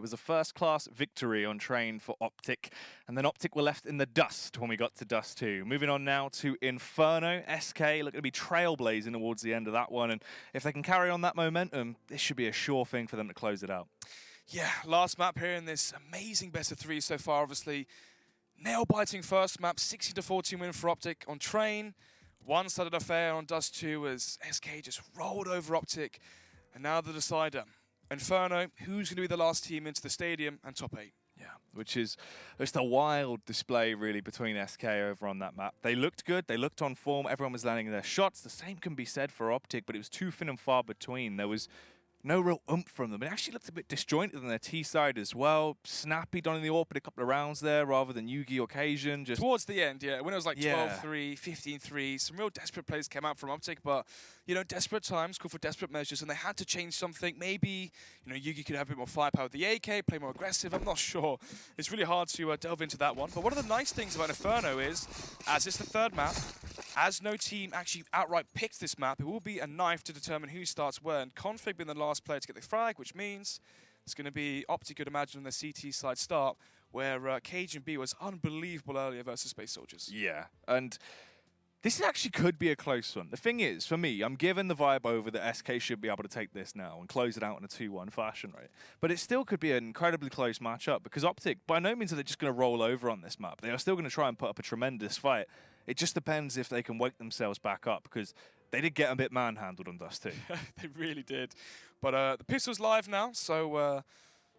was a first-class victory on train for OpTic, and then OpTic were left in the dust when we got to Dust 2. Moving on now to Inferno. SK looking to be trailblazing towards the end of that one, and if they can carry on that momentum, this should be a sure thing for them to close it out. Yeah, last map here in this amazing best of 3 so far, obviously. Nail-biting first map, 16-14 win for OpTic on train. One-sided affair on Dust 2 as SK just rolled over OpTic. And now the decider. Inferno, who's going to be the last team into the stadium and top 8? Yeah, which is just a wild display, really, between SK over on that map. They looked good, they looked on form, everyone was landing their shots. The same can be said for OpTic, but it was too thin and far between. There was no real oomph from them. It actually looked a bit disjointed on their T side as well. Snappy done in the AWP a couple of rounds there rather than Yugi or Cajun. Just towards the end, yeah, when it was like 12-3, 15-3, some real desperate plays came out from OpTic, but, you know, desperate times call for desperate measures, and they had to change something. Maybe, you know, Yugi could have a bit more firepower with the AK, play more aggressive. I'm not sure. It's really hard to delve into that one. But one of the nice things about Inferno is, as it's the third map, as no team actually outright picks this map, it will be a knife to determine who starts where. And Config being the last player to get the frag, which means it's going to be OpTic, you'd imagine, on the CT side start, where Cajun B was unbelievable earlier versus Space Soldiers. Yeah, and this actually could be a close one. The thing is, for me, I'm given the vibe over that SK should be able to take this now and close it out in a 2-1 fashion, right? But it still could be an incredibly close matchup because OpTic, by no means are they just going to roll over on this map. They are still going to try and put up a tremendous fight. It just depends if they can wake themselves back up because they did get a bit manhandled on Dust 2. They really did. But the pistol's live now, so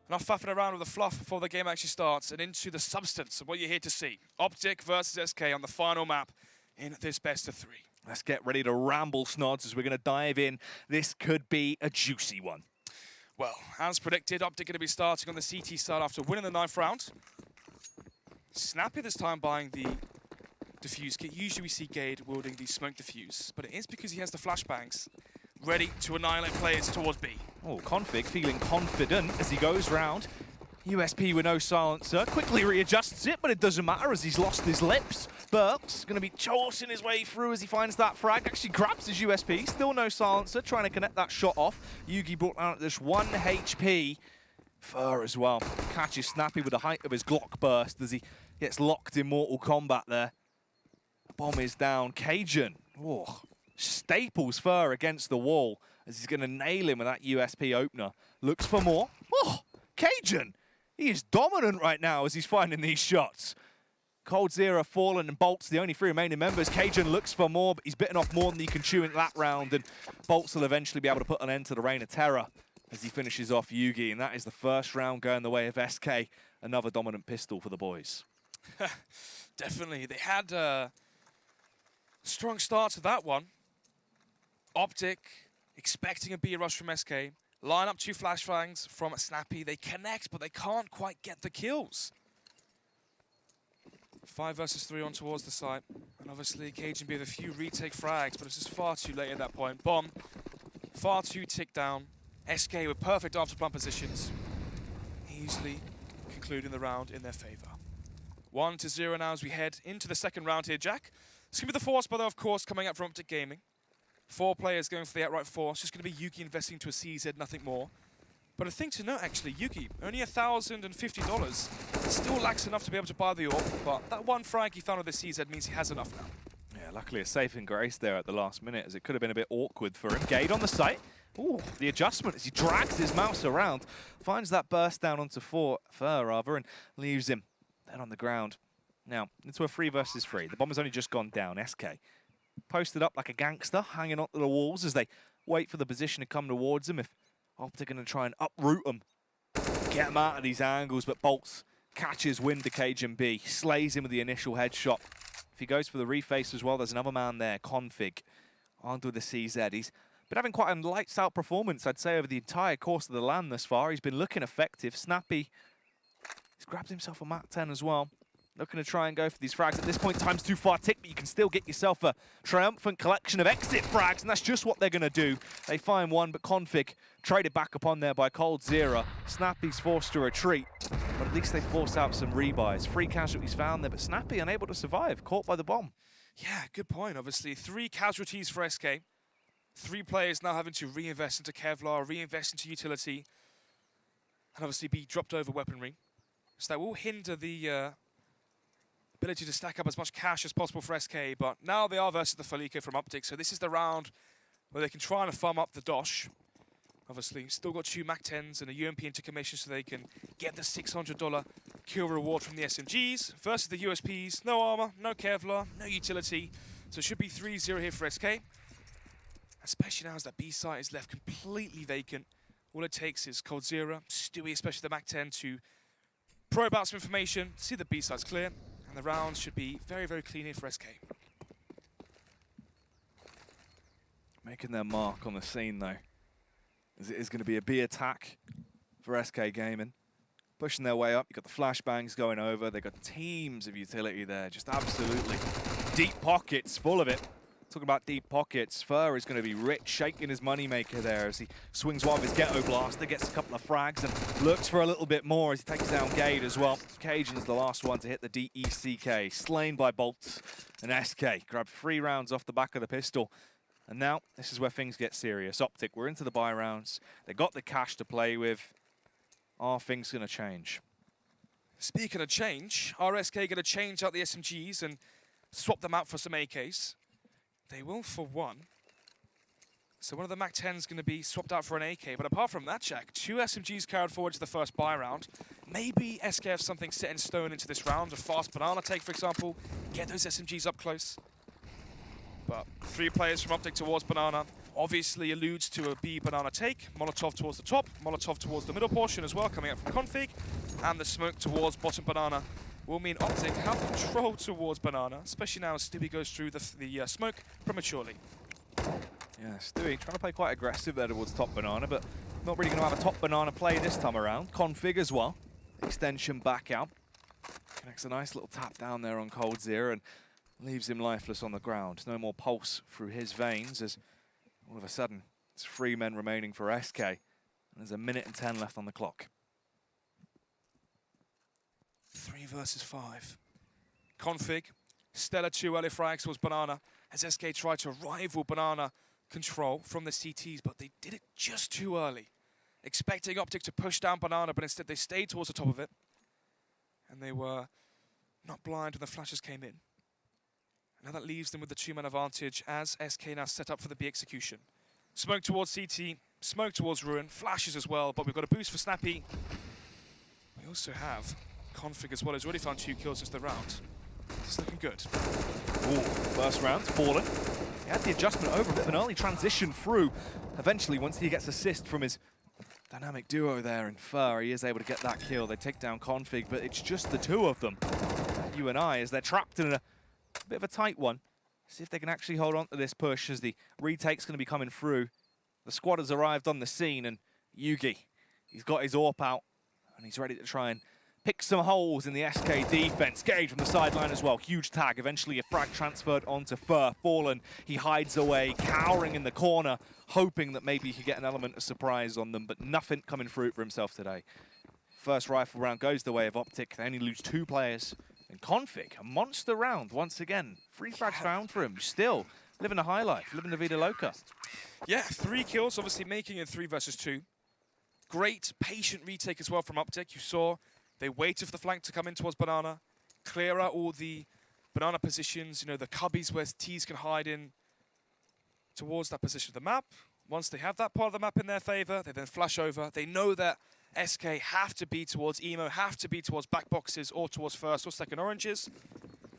enough faffing around with the fluff before the game actually starts and into the substance of what you're here to see. OpTic versus SK on the final map in this best of 3. Let's get ready to ramble, Snods, as we're going to dive in. This could be a juicy one. Well, as predicted, OpTic going to be starting on the CT side after winning the 9th round. Snappy this time buying the defuse kit. Usually we see Gade wielding the smoke defuse, but it is because he has the flashbangs ready to annihilate players towards B. Oh, Config feeling confident as he goes round. USP with no silencer, quickly readjusts it, but it doesn't matter as he's lost his lips. Burks going to be chorsing his way through as he finds that frag, actually grabs his USP, still no silencer, trying to connect that shot off. Yugi brought down at this 1 HP. Fur as well, catches Snappy with the height of his Glock burst as he gets locked in Mortal Kombat there. Bomb is down. Cajun, oh, staples Fur against the wall as he's going to nail him with that USP opener. Looks for more. Oh, Cajun, he is dominant right now as he's finding these shots. coldzera, Fallen, and Bolts, the only 3 remaining members. Cajun looks for more, but he's bitten off more than he can chew in that round, and Bolts will eventually be able to put an end to the reign of terror as he finishes off Yugi, and that is the first round going the way of SK. Another dominant pistol for the boys. Definitely. They had strong start to that one. OpTic expecting a B rush from SK. Line up 2 flashbangs from Snappy. They connect, but they can't quite get the kills. 5 versus 3 on towards the site. And obviously Cajun B with a few retake frags, but it's just far too late at that point. Bomb, far too ticked down. SK with perfect after-plant positions. Easily concluding the round in their favor. 1-0 now as we head into the second round here, Jack. It's going to be the Force Brother, of course, coming up from OpTic Gaming. 4 players going for the outright Force. Just going to be Yuki investing to a CZ, nothing more. But a thing to note, actually, Yuki, only $1,050. Still lacks enough to be able to buy the AWP, but that 1 frag he found with the CZ means he has enough now. Yeah, luckily a safe and grace there at the last minute, as it could have been a bit awkward for him. Gade on the site. Ooh, the adjustment as he drags his mouse around, finds that burst down onto Fur, and leaves him then on the ground. Now, into a 3 versus 3. The bomb has only just gone down. SK posted up like a gangster, hanging onto the walls as they wait for the position to come towards him. If OpTic going to try and uproot him, get him out of these angles, but Bolts catches wind to Cajun B, slays him with the initial headshot. If he goes for the reface as well, there's another man there, Config, armed with the CZ. He's been having quite a lights-out performance, I'd say, over the entire course of the LAN thus far. He's been looking effective. Snappy, he's grabbed himself a Mat 10 as well. Looking to try and go for these frags. At this point, time's too far tick, but you can still get yourself a triumphant collection of exit frags, and that's just what they're going to do. They find one, but Config traded back upon there by coldzera. Snappy's forced to retreat, but at least they force out some rebuys. 3 casualties found there, but Snappy unable to survive, caught by the bomb. Yeah, good point, obviously. 3 casualties for SK. 3 players now having to reinvest into Kevlar, reinvest into utility. and obviously be dropped over weaponry. So that will hinder the ability to stack up as much cash as possible for SK, but now they are versus the Felico from OpTic, so this is the round where they can try and farm up the Dosh. Obviously, still got 2 MAC-10s and a UMP intercommission so they can get the $600 kill reward from the SMGs. Versus the USPs, no armor, no Kevlar, no utility. So it should be 3-0 here for SK. Especially now as that B site is left completely vacant. All it takes is coldzera, Stewie, especially the MAC-10, to probe out some information, see the B site's clear, and the round should be very, very clean here for SK. Making their mark on the scene, though, as it is going to be a B attack for SK Gaming. Pushing their way up, you've got the flashbangs going over, they've got teams of utility there, just absolutely deep pockets full of it. Talking about deep pockets, Fur is going to be rich, shaking his moneymaker there as he swings one of his Ghetto Blaster, gets a couple of frags and looks for a little bit more as he takes down Gade as well. Cajun's the last one to hit the DECK, slain by Bolts, and SK grabbed 3 rounds off the back of the pistol. And now, this is where things get serious. OpTic, we're into the buy rounds. They got the cash to play with. Are things going to change? Speaking of change, are SK going to change out the SMGs and swap them out for some AKs? They will for one. So one of the MAC-10 is going to be swapped out for an AK. But apart from that, Jack, 2 SMGs carried forward to the first buy round. Maybe SK have something set in stone into this round. A fast banana take, for example. Get those SMGs up close. But 3 players from OpTic towards banana obviously alludes to a B banana take. Molotov towards the top, Molotov towards the middle portion as well, coming out from config. And the smoke towards bottom banana will mean OpTic have control towards banana, especially now as Stewie goes through the smoke prematurely. Yeah, Stewie trying to play quite aggressive there towards top banana, but not really going to have a top banana play this time around. Config as well. Extension back out. Connects a nice little tap down there on coldzera and leaves him lifeless on the ground. No more pulse through his veins as all of a sudden it's 3 men remaining for SK. And there's 1 minute and 10 left on the clock. 3 versus 5. Config, Stella 2 early frags towards banana as SK tried to rival banana control from the CTs, but they did it just too early. Expecting OpTic to push down banana, but instead they stayed towards the top of it. And they were not blind when the flashes came in. Now that leaves them with the 2-man advantage as SK now set up for the B execution. Smoke towards CT, smoke towards Ruin, flashes as well, but we've got a boost for Snappy. We also have Config as well, who's already found 2 kills since the round. It's looking good. Ooh, first round, Fallen. He had the adjustment over a bit of an early transition through. Eventually, once he gets assist from his dynamic duo there in Fur, he is able to get that kill. They take down Config, but it's just the 2 of them. You and I, as they're trapped in a bit of a tight one. See if they can actually hold on to this push as the retake's going to be coming through. The squad has arrived on the scene, and Yugi, he's got his AWP out, and he's ready to try and pick some holes in the SK defense. Gage from the sideline as well. Huge tag. Eventually a frag transferred onto Fur. Fallen, he hides away, cowering in the corner, hoping that maybe he could get an element of surprise on them, but nothing coming through for himself today. First rifle round goes the way of OpTic. They only lose 2 players. And Config, a monster round once again. 3 frags found for him. Still living a high life, living the Vida Loca. Yeah, 3 kills, obviously making it 3 versus 2. Great patient retake as well from OpTic. You saw they waited for the flank to come in towards banana, clear out all the banana positions, you know, the cubbies where T's can hide in towards that position of the map. Once they have that part of the map in their favor, they then flash over. They know that SK have to be towards emo, have to be towards back boxes or towards first or second oranges.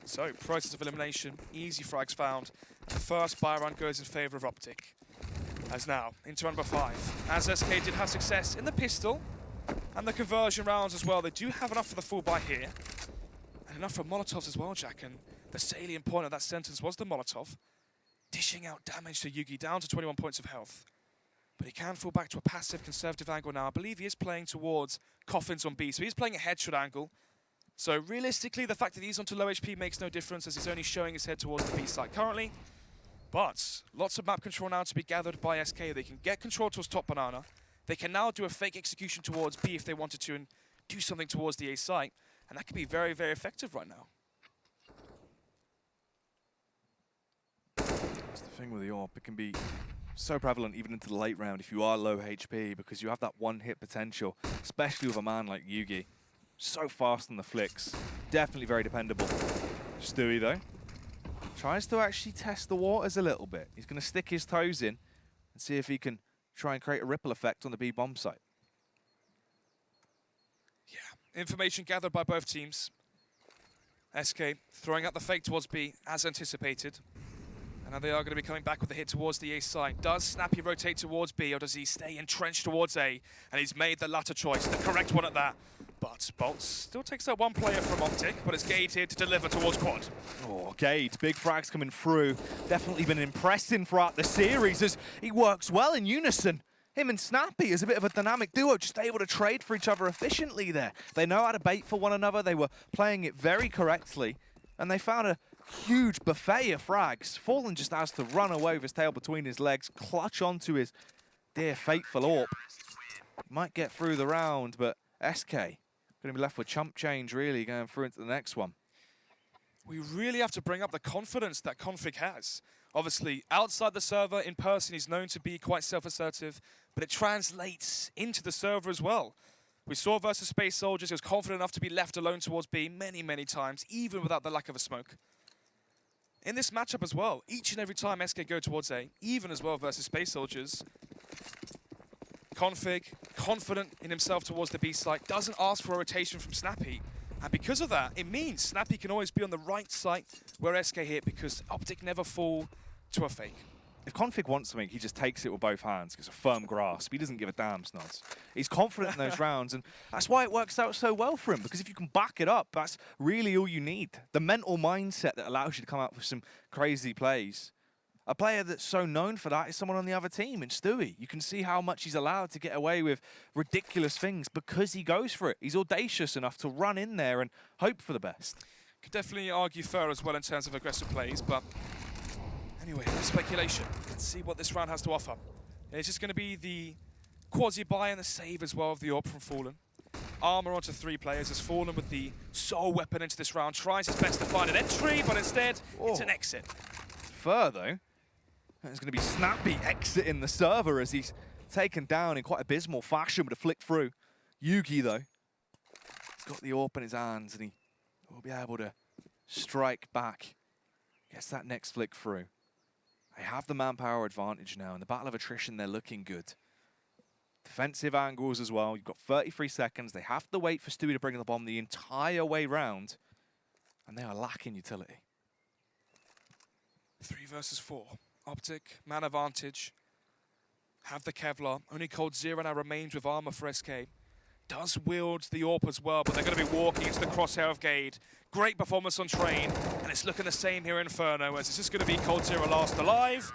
So, process of elimination, easy frags found. The first buy round goes in favor of OpTic. As now, into round number 5. As SK did have success in the pistol and the conversion rounds as well, they do have enough for the full buy here. And enough for Molotovs as well, Jack. And the salient point of that sentence was the Molotov, dishing out damage to Yugi down to 21 points of health. But he can fall back to a passive conservative angle now. I believe he is playing towards coffins on B, so he's playing a headshot angle. So realistically, the fact that he's onto low HP makes no difference as he's only showing his head towards the B side currently. But lots of map control now to be gathered by SK. They can get control towards top banana. They can now do a fake execution towards B if they wanted to and do something towards the A site. And that could be very, very effective right now. That's the thing with the AWP. It can be so prevalent even into the late round if you are low HP, because you have that one-hit potential, especially with a man like Yugi. So fast on the flicks. Definitely very dependable. Stewie, though, tries to actually test the waters a little bit. He's going to stick his toes in and see if he can try and create a ripple effect on the B bomb site. Yeah, information gathered by both teams. SK throwing out the fake towards B as anticipated. And now they are going to be coming back with a hit towards the A side. Does Snappy rotate towards B, or does he stay entrenched towards A? And he's made the latter choice, the correct one at that. But Bolts still takes out one player from OpTic, but it's Gade here to deliver towards Quad. Oh, Gade, big frags coming through. Definitely been impressing throughout the series as he works well in unison. Him and Snappy is a bit of a dynamic duo, just able to trade for each other efficiently there. They know how to bait for one another. They were playing it very correctly, and they found a huge buffet of frags. Fallen just has to run away with his tail between his legs, clutch onto his dear fateful AWP. Might get through the round, but SK going to be left with chump change, really, going through into the next one. We really have to bring up the confidence that Config has. Obviously, outside the server, in person, he's known to be quite self-assertive, but it translates into the server as well. We saw versus Space Soldiers, he was confident enough to be left alone towards B many, many times, even without the lack of a smoke. In this matchup as well, each and every time SK go towards A, even as well versus Space Soldiers, Config, confident in himself towards the B site, doesn't ask for a rotation from Snappy. And because of that, it means Snappy can always be on the right site where SK hit, because OpTic never fall to a fake. If Config wants something, he just takes it with both hands. Gets a firm grasp. He doesn't give a damn, Snods. He's confident in those rounds, and that's why it works out so well for him, because if you can back it up, that's really all you need. The mental mindset that allows you to come out with some crazy plays. A player that's so known for that is someone on the other team, in Stewie. You can see how much he's allowed to get away with ridiculous things because he goes for it. He's audacious enough to run in there and hope for the best. Could definitely argue Fer as well in terms of aggressive plays, but anyway, speculation. Let's see what this round has to offer. It's just going to be the quasi-buy and the save as well of the AWP from Fallen. Armor onto 3 players as Fallen with the sole weapon into this round tries his best to find an entry, but instead it's an exit. Fer, though, it's going to be Snappy exiting the server as he's taken down in quite abysmal fashion with a flick through. Yugi, though, he's got the AWP in his hands and he will be able to strike back. Gets that next flick through. They have the manpower advantage now. In the battle of attrition, they're looking good. Defensive angles as well. You've got 33 seconds. They have to wait for Stewie to bring the bomb the entire way round, and they are lacking utility. 3 versus 4. OpTic, man advantage. Have the Kevlar. Only Cold Zero now remains with armor for SK. Does wield the AWP as well, but they're going to be walking into the crosshair of Gade. Great performance on Train, and it's looking the same here in Inferno, as it's just going to be Cold Zero last alive,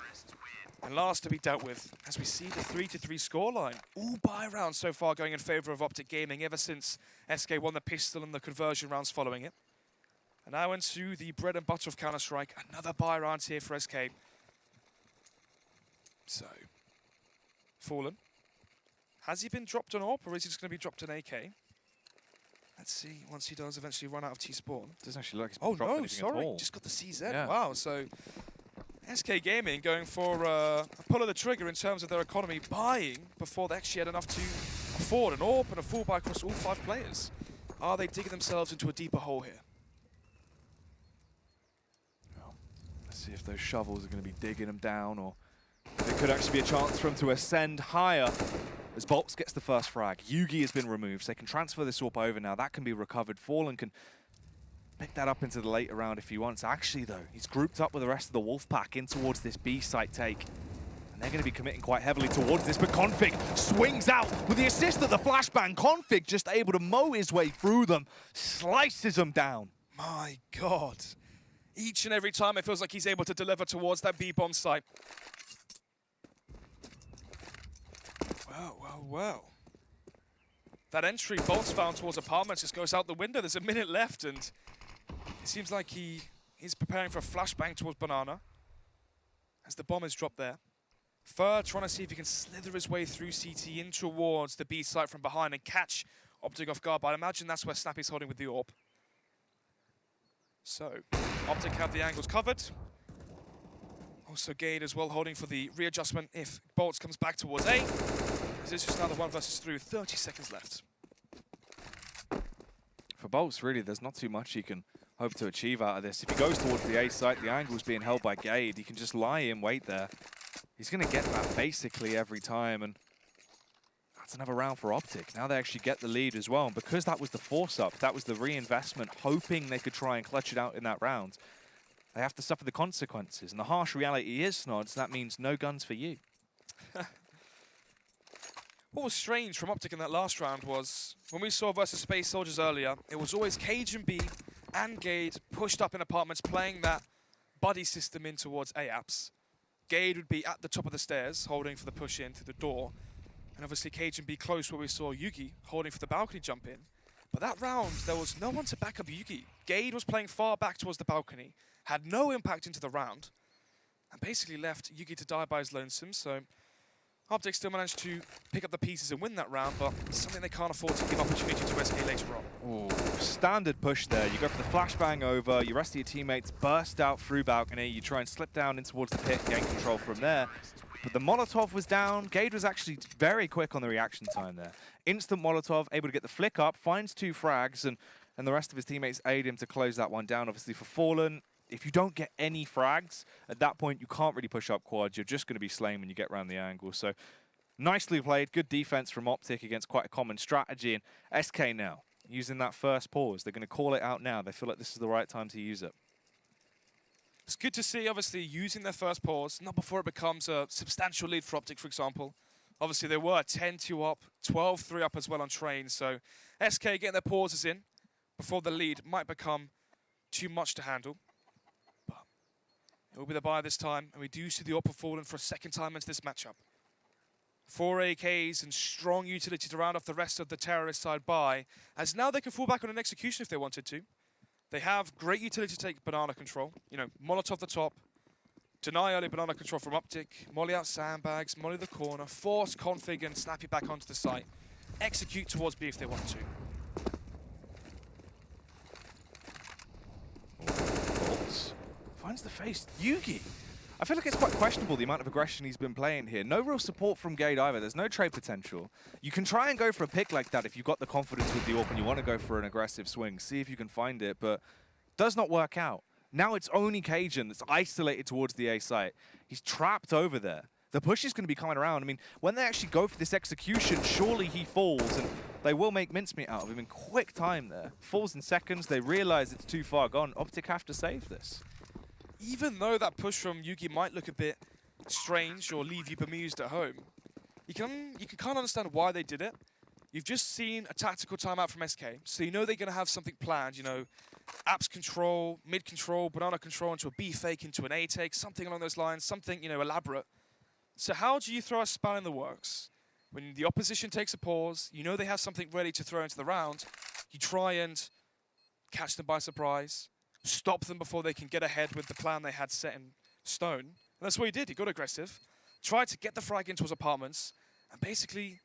and last to be dealt with, as we see the 3-3 scoreline. All buy rounds so far going in favor of OpTic Gaming ever since SK won the pistol and the conversion rounds following it. And now into the bread and butter of Counter-Strike. Another buy round here for SK. So, Fallen. Has he been dropped an AWP, or is he just going to be dropped an AK? Let's see, once he does eventually run out of T-spawn. Doesn't actually look like he's dropped anything at all. Just got the CZ. Yeah. Wow, so SK Gaming going for a pull of the trigger in terms of their economy, buying before they actually had enough to afford an AWP and a full buy across all 5 players. Are they digging themselves into a deeper hole here? Well, let's see if those shovels are going to be digging them down, or there could actually be a chance for him to ascend higher. As Bolts gets the first frag, Yugi has been removed, so they can transfer this AWP over now. That can be recovered. Fallen can pick that up into the later round if he wants. Actually, though, he's grouped up with the rest of the Wolfpack in towards this B site take. And they're going to be committing quite heavily towards this, but Config swings out with the assist of the flashbang. Config just able to mow his way through them, slices them down. My God. Each and every time it feels like he's able to deliver towards that B-bomb site. Well. That entry Bolts found towards apartments just goes out the window. There's a minute left, and it seems like he is preparing for a flashbang towards Banana as the bomb is dropped there. Fer trying to see if he can slither his way through CT in towards the B site from behind and catch OpTic off guard, but I imagine that's where Snappy's holding with the AWP. So, OpTic have the angles covered. Also Gade as well, holding for the readjustment if Bolts comes back towards A. As it's just another 1 versus 3 with 30 seconds left. For Bolts, really, there's not too much he can hope to achieve out of this. If he goes towards the A site, the angle's being held by Gade. He can just lie in, wait there. He's going to get that basically every time, and that's another round for OpTic. Now they actually get the lead as well, and because that was the force-up, that was the reinvestment, hoping they could try and clutch it out in that round, they have to suffer the consequences. And the harsh reality is, Snods, that means no guns for you. What was strange from OpTic in that last round was, when we saw versus Space Soldiers earlier, it was always Cage and B and Gade pushed up in apartments playing that buddy system in towards A-apps. Gade would be at the top of the stairs, holding for the push in through the door. And obviously Cage and B close where we saw Yugi holding for the balcony jump in. But that round, there was no one to back up Yugi. Gade was playing far back towards the balcony, had no impact into the round, and basically left Yugi to die by his lonesome. So OpTic still managed to pick up the pieces and win that round, but it's something they can't afford to give opportunity to SK later on. Ooh, standard push there. You go for the flashbang over, your rest of your teammates burst out through balcony, you try and slip down in towards the pit, gain control from there. But the Molotov was down. Gade was actually very quick on the reaction time there. Instant Molotov, able to get the flick up, finds 2 frags, and the rest of his teammates aid him to close that one down. Obviously for Fallen, if you don't get any frags, at that point you can't really push up quads. You're just going to be slain when you get around the angle. So nicely played, good defense from OpTic against quite a common strategy. And SK now, using that first pause. They're going to call it out now. They feel like this is the right time to use it. It's good to see, obviously, using their first pause, not before it becomes a substantial lead for OpTic, for example. Obviously, they were 10-2 up, 12-3 up as well on train. So SK getting their pauses in before the lead might become too much to handle. It will be the buy this time, and we do see the Oppa fallen for a second time into this matchup. 4 AKs and strong utility to round off the rest of the terrorist side buy, as now they can fall back on an execution if they wanted to. They have great utility to take banana control. You know, Molotov the top, deny early banana control from OpTic, molly out sandbags, molly the corner, force config and snap you back onto the site. Execute towards B if they want to. Bolts finds the face. Yugi. I feel like it's quite questionable the amount of aggression he's been playing here. No real support from Gade either. There's no trade potential. You can try and go for a pick like that if you've got the confidence with the AWP and you want to go for an aggressive swing. See if you can find it, but does not work out. Now it's only Cajun that's isolated towards the A site. He's trapped over there. The push is going to be coming around. I mean, when they actually go for this execution, surely he falls, and they will make mincemeat out of him in quick time there. Falls in seconds. They realize it's too far gone. OpTic have to save this. Even though that push from Yugi might look a bit strange or leave you bemused at home, you can kind of understand why they did it. You've just seen a tactical timeout from SK, so you know they're going to have something planned, you know, apps control, mid control, banana control into a B fake, into an A take, something along those lines, something, you know, elaborate. So how do you throw a spell in the works? When the opposition takes a pause, you know they have something ready to throw into the round, you try and catch them by surprise, stop them before they can get ahead with the plan they had set in stone. And that's what he did. He got aggressive, tried to get the frag into his apartments, and basically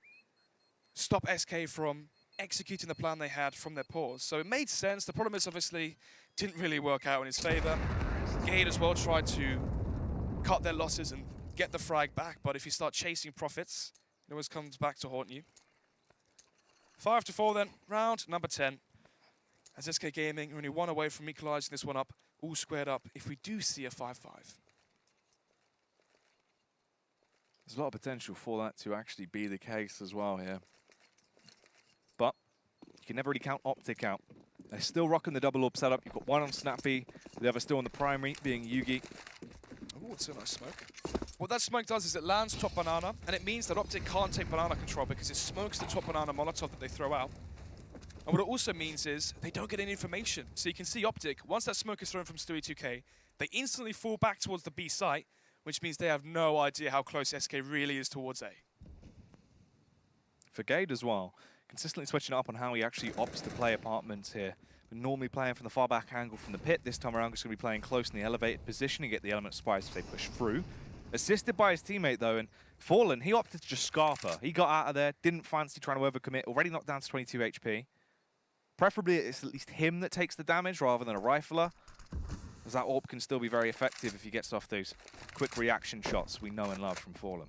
stop SK from executing the plan they had from their pause. So it made sense. The problem is, obviously, didn't really work out in his favor. Gade as well tried to cut their losses and get the frag back, but if you start chasing profits, it always comes back to haunt you. 5-4 then, round number 10. As SK Gaming are only one away from equalising this one up, all squared up, if we do see a 5-5. There's a lot of potential for that to actually be the case as well here. But you can never really count OpTic out. They're still rocking the double orb setup. You've got one on Snappy, the other still on the primary, being Yugi. Oh, it's a nice smoke. What that smoke does is it lands top banana, and it means that OpTic can't take banana control because it smokes the top banana Molotov that they throw out. And what it also means is they don't get any information. So you can see OpTic, once that smoke is thrown from Stewie 2K, they instantly fall back towards the B site, which means they have no idea how close SK really is towards A. For Gade as well, consistently switching up on how he actually opts to play apartments here. We're normally playing from the far back angle from the pit. This time around, he's going to be playing close in the elevated position and get the element spies if they push through. Assisted by his teammate though, and Fallen, he opted to just Scarper. He got out of there, didn't fancy trying to overcommit, already knocked down to 22 HP. Preferably it's at least him that takes the damage rather than a rifler. As that AWP can still be very effective if he gets off those quick reaction shots we know and love from Fallen.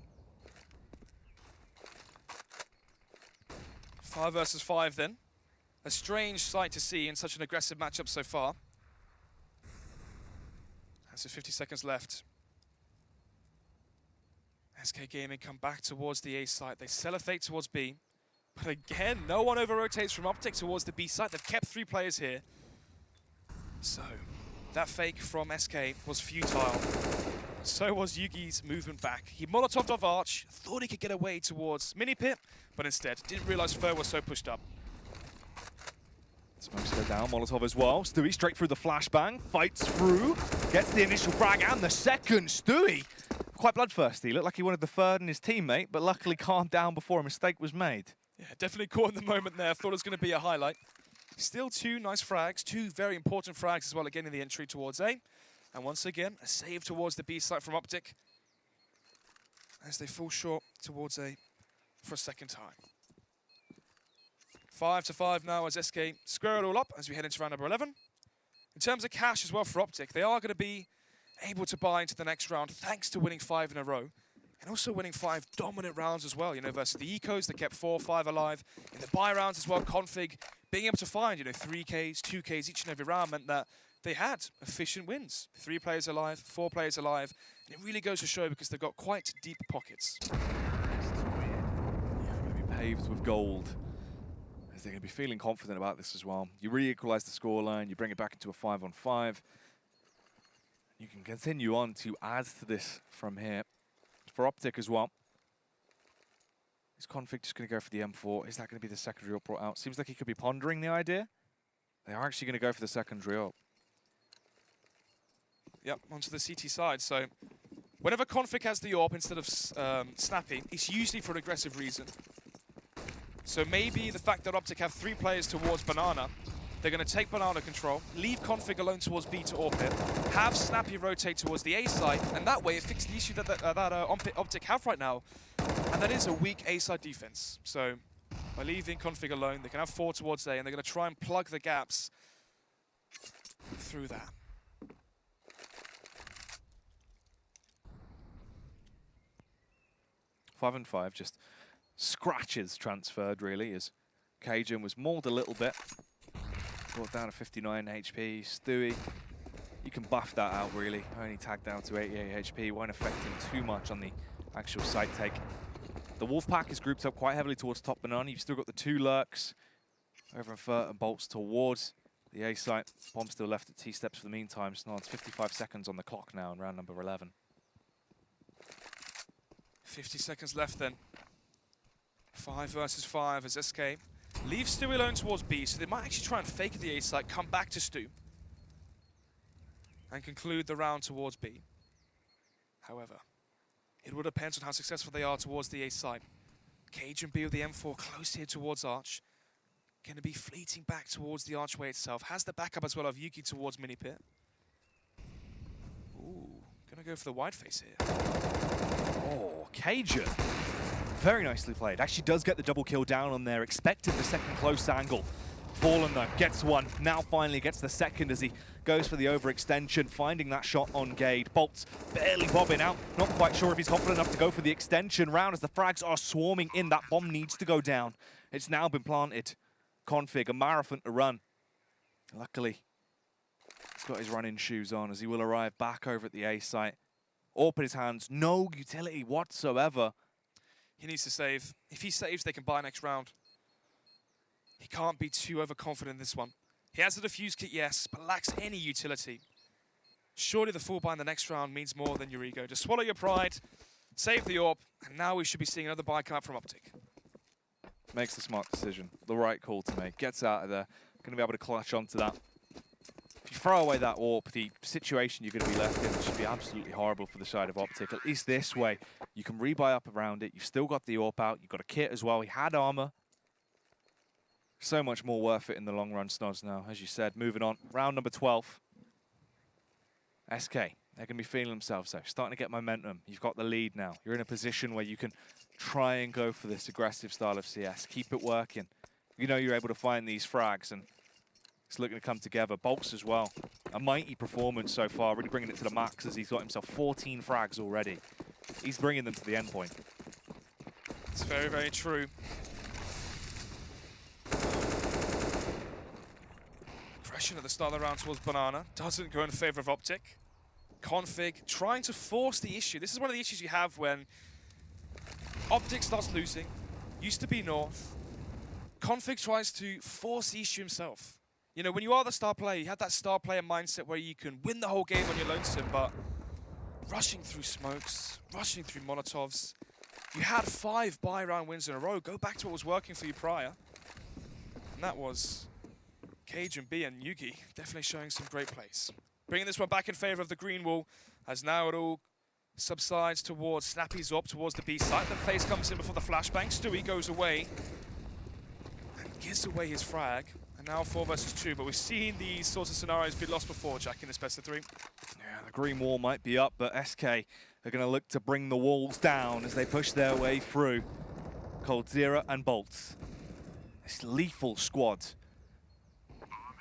5 versus 5 then. A strange sight to see in such an aggressive matchup so far. As with 50 seconds left. SK Gaming come back towards the A site. They cellophate towards B. But again, no one over-rotates from OpTic towards the B site. They've kept 3 players here. So, that fake from SK was futile. So was Yugi's movement back. He molotoved off Arch, thought he could get away towards Mini Pit, but instead didn't realize Fer was so pushed up. Smokes go down, Molotov as well. Stewie straight through the flashbang, fights through, gets the initial frag and the second. Stewie, quite bloodthirsty. Looked like he wanted the third in his teammate, but luckily calmed down before a mistake was made. Yeah, definitely caught in the moment there. Thought it was going to be a highlight. Still 2 nice frags, 2 very important frags as well again in the entry towards A. And once again, a save towards the B site from OpTic as they fall short towards A for a second time. 5-5 now as SK square it all up as we head into round number 11. In terms of cash as well for OpTic, they are going to be able to buy into the next round thanks to winning 5 in a row. And also winning 5 dominant rounds as well, you know, versus the Ecos, they kept 4, 5 alive. In the buy rounds as well, Config, being able to find, you know, 3Ks, 2Ks each and every round meant that they had efficient wins. 3 players alive, 4 players alive, and it really goes to show because they've got quite deep pockets. Yeah, going to be paved with gold. As they're going to be feeling confident about this as well. You re-equalize the scoreline, you bring it back into a 5-on-5. You can continue on to add to this from here. For OpTic as well. Is Config just going to go for the M4? Is that going to be the secondary up brought out? Seems like he could be pondering the idea. They are actually going to go for the secondary up. Yep, onto the CT side. So whenever Config has the AWP instead of Snappy, it's usually for an aggressive reason. So maybe the fact that OpTic have 3 players towards Banana, they're going to take Banana control, leave Config alone towards B to AWP it, have Snappy rotate towards the A side, and that way it fixes the issue that OpTic have right now, and that is a weak A side defense. So by leaving Config alone, they can have 4 towards A, and they're going to try and plug the gaps through that. Five and 5, just scratches transferred really, as Cajun was mauled a little bit. Brought down to 59 HP. Stewie, you can buff that out really. Only tagged down to 88 HP. Won't affect him too much on the actual site take. The Wolfpack is grouped up quite heavily towards top Banana. You've still got the 2 lurks over in Furt and bolts towards the A site. Bomb still left at T-steps for the meantime. So it's 55 seconds on the clock now in round number 11. 50 seconds left then. 5 versus 5 as SK leave Stewie alone towards B, so they might actually try and fake the A site, come back to Stu, and conclude the round towards B. However, it will depend on how successful they are towards the A site. Cage and B with the M4 close here towards Arch. Going to be fleeting back towards the archway itself. Has the backup as well of Yuki towards Mini Pit. Ooh, going to go for the wide face here. Oh, Cajun. Very nicely played. Actually does get the double kill down on there. Expected the second close angle. Fallen though, gets one. Now finally gets the second as he goes for the overextension, finding that shot on Gade. Bolts barely bobbing out. Not quite sure if he's confident enough to go for the extension round as the frags are swarming in. That bomb needs to go down. It's now been planted. Config, a marathon to run. Luckily, he's got his running shoes on as he will arrive back over at the A site. AWP in his hands, no utility whatsoever. He needs to save. If he saves, they can buy next round. He can't be too overconfident in this one. He has a defuse kit, yes, but lacks any utility. Surely the full buy in the next round means more than your ego. Just swallow your pride, save the AWP, and now we should be seeing another buy come up from OpTic. Makes the smart decision, the right call to make. Gets out of there, going to be able to clutch onto that. If you throw away that AWP, the situation you're going to be left in should be absolutely horrible for the side of OpTic. At least this way, you can rebuy up around it. You've still got the AWP out. You've got a kit as well. He had armor. So much more worth it in the long run, Snoz now. As you said, moving on. Round number 12. SK, they're going to be feeling themselves though. Starting to get momentum. You've got the lead now. You're in a position where you can try and go for this aggressive style of CS. Keep it working. You know you're able to find these frags and It's looking to come together. Bolts as well. A mighty performance so far, really bringing it to the max as he's got himself 14 frags already. He's bringing them to the end point. It's very, very true. Aggression at the start of the round towards Banana doesn't go in favor of OpTic. Config trying to force the issue. This is one of the issues you have when OpTic starts losing. Used to be North. Config tries to force the issue himself. You know, when you are the star player, you have that star player mindset where you can win the whole game on your lonesome, but rushing through smokes, rushing through Molotovs. You had 5 buy-round wins in a row. Go back to what was working for you prior. And that was Cajun B and Yugi definitely showing some great plays. Bringing this one back in favor of the green wall, as now it all subsides towards Snappy's up towards the B site. The face comes in before the flashbang. Stewie goes away and gives away his frag. And now 4 versus 2, but we've seen these sorts of scenarios be lost before, Jack, in this best of 3. Yeah, the green wall might be up, but SK are going to look to bring the walls down as they push their way through. coldzera and Bolts. This lethal squad.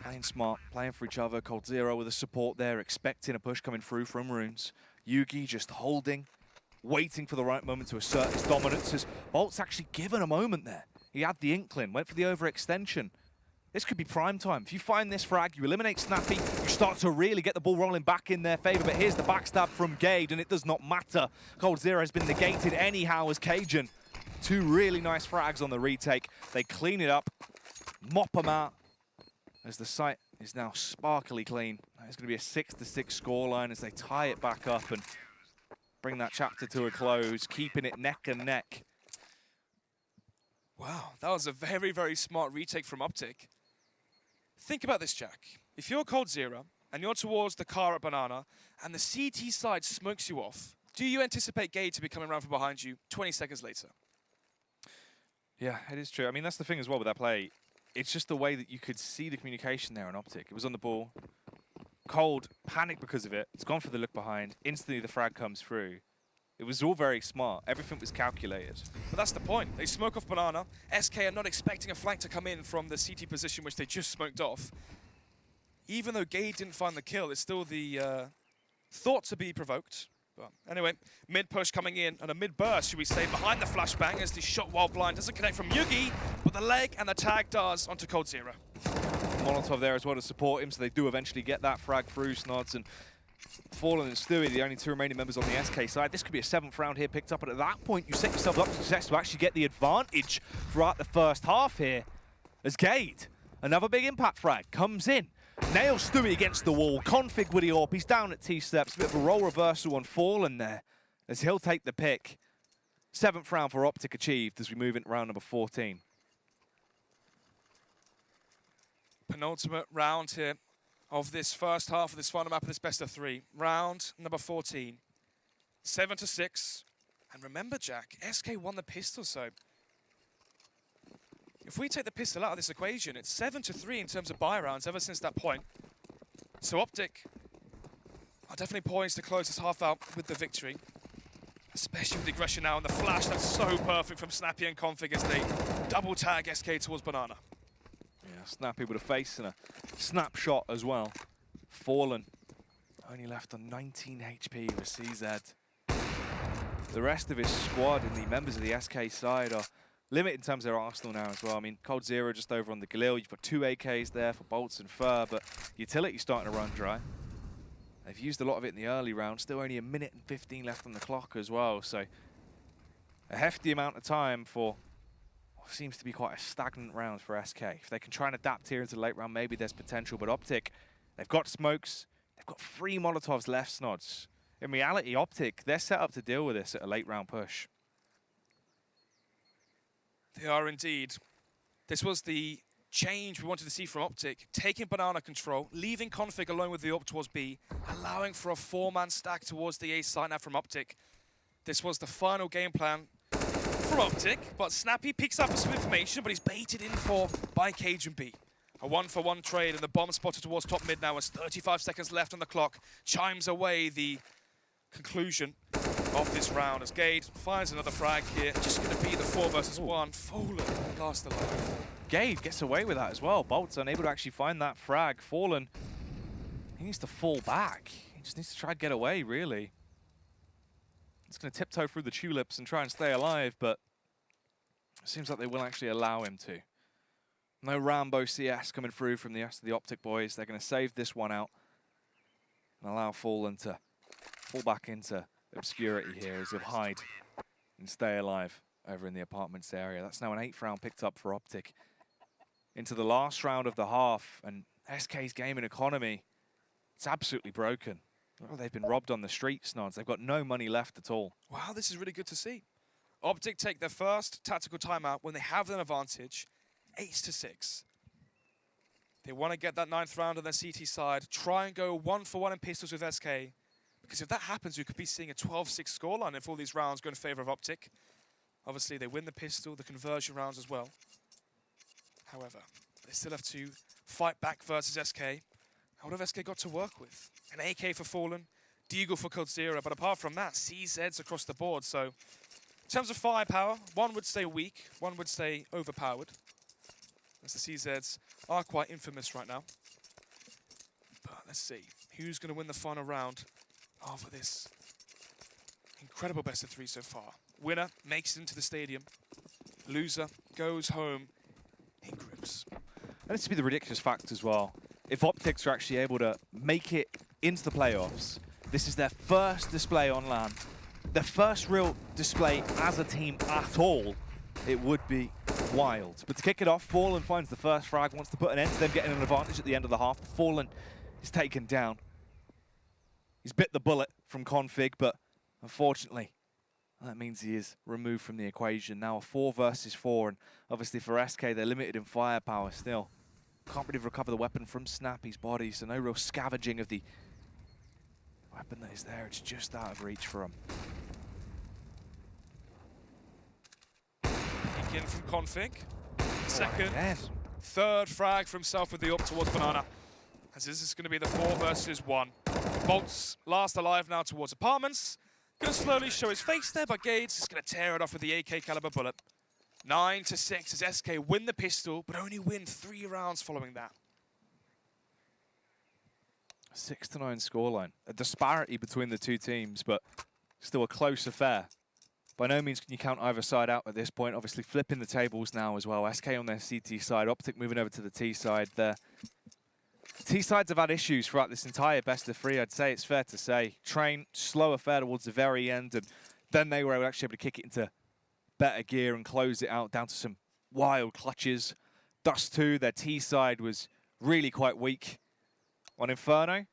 Playing smart, playing for each other. coldzera with a support there, expecting a push coming through from Runes. Yugi just holding, waiting for the right moment to assert his dominance, as Bolt's actually given a moment there. He had the inkling, went for the overextension. This could be prime time. If you find this frag, you eliminate Snappy, you start to really get the ball rolling back in their favor. But here's the backstab from Gade, and it does not matter. coldzera has been negated anyhow as Cajun. 2 really nice frags on the retake. They clean it up, mop them out, as the site is now sparkly clean. It's going to be a 6-6 scoreline as they tie it back up and bring that chapter to a close, keeping it neck and neck. Wow, that was a very, very smart retake from OpTic. Think about this, Jack. If you're coldzera and you're towards the car at Banana and the CT side smokes you off, do you anticipate Gade to be coming around from behind you 20 seconds later? Yeah, it is true. I mean, that's the thing as well with that play. It's just the way that you could see the communication there on OpTic. It was on the ball. Cold, panicked because of it. It's gone for the look behind. Instantly the frag comes through. It was all very smart. Everything was calculated. But that's the point. They smoke off Banana. SK are not expecting a flank to come in from the CT position, which they just smoked off. Even though Gade didn't find the kill, it's still the thought to be provoked. But anyway, mid-push coming in, and a mid-burst, should we say, behind the flashbang as the shot while blind doesn't connect from Yugi, but the leg and the tag does onto coldzera. Molotov there as well to support him, so they do eventually get that frag through. Snods and Fallen and Stewie, the only 2 remaining members on the SK side. This could be a 7th round here picked up, and at that point you set yourself up for success to actually get the advantage throughout the first half here. As Gade, another big impact frag, comes in, nails Stewie against the wall. Config with the AWP, he's down at T-steps. A bit of a role reversal on Fallen there, as he'll take the pick. 7th round for OpTic achieved as we move into round number 14. Penultimate round here of this first half of this final map of this best of 3. Round number 14. 7-6. And remember, Jack, SK won the pistol, so if we take the pistol out of this equation, it's 7-3 in terms of buy rounds ever since that point. So OpTic are definitely poised to close this half out with the victory, especially with the aggression now and the flash. That's so perfect from Snappy and Config as they double tag SK towards Banana. Yeah, Snappy with a face and a snapshot as well. Fallen, only left on 19 HP with CZ. The rest of his squad and the members of the SK side are limited in terms of their arsenal now as well. I mean, coldzera just over on the Galil. You've got 2 AKs there for Bolts and Fur, but utility's starting to run dry. They've used a lot of it in the early round. Still only 1 minute and 15 left on the clock as well. So a hefty amount of time for what seems to be quite a stagnant round for SK. If they can try and adapt here into the late round, maybe there's potential. But OpTic, they've got smokes. They've got 3 Molotovs left, Snods. In reality, OpTic, they're set up to deal with this at a late round push. They are indeed. This was the change we wanted to see from OpTic, taking Banana control, leaving Config alone with the up towards B, allowing for a 4-man stack towards the A site now from OpTic. This was the final game plan for OpTic, but Snappy picks up some information, but he's baited in for by Cajun B. A 1-for-1 trade, and the bomb spotted towards top mid now as 35 seconds left on the clock chimes away the conclusion of this round as Gade finds another frag here. Just going to be the 4 versus 1. Fallen last alive. Gade gets away with that as well. Bolt's unable to actually find that frag. Fallen, he needs to fall back. He just needs to try and get away, really. He's going to tiptoe through the tulips and try and stay alive, but it seems like they will actually allow him to. No Rambo CS coming through from the rest of the OpTic boys. They're going to save this one out and allow Fallen to fall back into obscurity here as he'll hide and stay alive over in the apartments area. That's now an 8th round picked up for OpTic. Into the last round of the half, and SK's gaming economy, it's absolutely broken. Oh, they've been robbed on the streets, Nods. They've got no money left at all. Wow, this is really good to see. OpTic take their first tactical timeout when they have an advantage, 8-6. They want to get that 9th round on their CT side, try and go 1-for-1 in pistols with SK, because if that happens, we could be seeing a 12-6 scoreline if all these rounds go in favor of OpTic. Obviously, they win the pistol, the conversion rounds as well. However, they still have to fight back versus SK. And what have SK got to work with? An AK for Fallen, Deagle for Coldzera, but apart from that, CZs across the board. So, in terms of firepower, one would say weak, one would say overpowered, as the CZs are quite infamous right now. But let's see, who's going to win the final round of this incredible best of 3 so far. Winner makes it into the stadium. Loser goes home in groups. And this would be the ridiculous fact as well. If OpTics are actually able to make it into the playoffs, this is their first display on LAN, their first real display as a team at all, it would be wild. But to kick it off, Fallen finds the first frag, wants to put an end to them getting an advantage at the end of the half. Fallen is taken down. He's bit the bullet from Config, but unfortunately, that means he is removed from the equation. Now a 4 versus 4, and obviously for SK, they're limited in firepower still. Can't really recover the weapon from Snappy's body, so no real scavenging of the weapon that is there. It's just out of reach for him. Peek in from Config. Second. Oh, Third frag from Self with the up towards Banana. As this is going to be the 4 versus 1. Bolt's last alive now towards apartments. Going to slowly show his face there, but Gades is going to tear it off with the AK caliber bullet. 9-6 as SK win the pistol, but only win 3 rounds following that. 6-9 scoreline. A disparity between the two teams, but still a close affair. By no means can you count either side out at this point. Obviously flipping the tables now as well. SK on their CT side, OpTic moving over to the T side. The T sides have had issues throughout this entire best of 3, I'd say, it's fair to say. Train, slow affair towards the very end, and then they were actually able to kick it into better gear and close it out down to some wild clutches. Dust 2, their T side was really quite weak. On Inferno,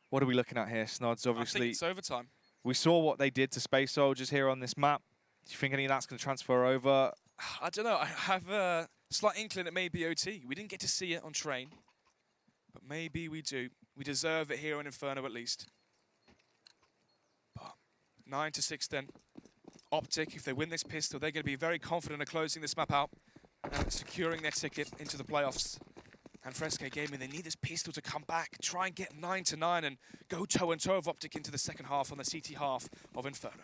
what are we looking at here, Snods? Obviously, I think it's overtime. We saw what they did to Space Soldiers here on this map. Do you think any of that's going to transfer over? I don't know. I have a slight inkling it may be OT. We didn't get to see it on Train, but maybe we do. We deserve it here on Inferno at least. But 9-6 then. OpTic, if they win this pistol, they're going to be very confident of closing this map out and securing their ticket into the playoffs. And for SK Gaming, they need this pistol to come back, try and get 9-9 and go toe-and-toe of OpTic into the second half on the CT half of Inferno.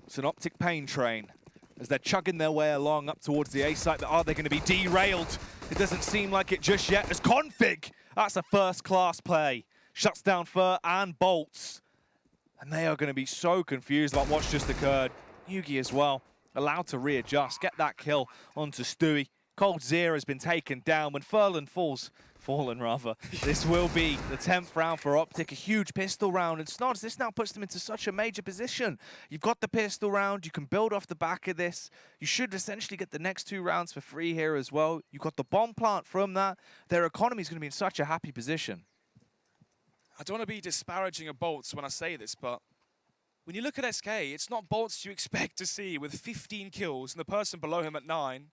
It's an OpTic pain train as they're chugging their way along up towards the A site, but are they going to be derailed? It doesn't seem like it just yet. As Config, that's a first-class play. Shuts down Fur and Bolts. And they are going to be so confused about what's just occurred. Yugi as well, allowed to readjust, get that kill onto Stewie. Coldzera has been taken down when Fallen, this will be the 10th round for OpTic, a huge pistol round. And Snods, this now puts them into such a major position. You've got the pistol round, you can build off the back of this. You should essentially get the next 2 rounds for free here as well. You've got the bomb plant from that. Their economy is going to be in such a happy position. I don't want to be disparaging of Bolts when I say this, but when you look at SK, it's not Bolts you expect to see with 15 kills and the person below him at 9.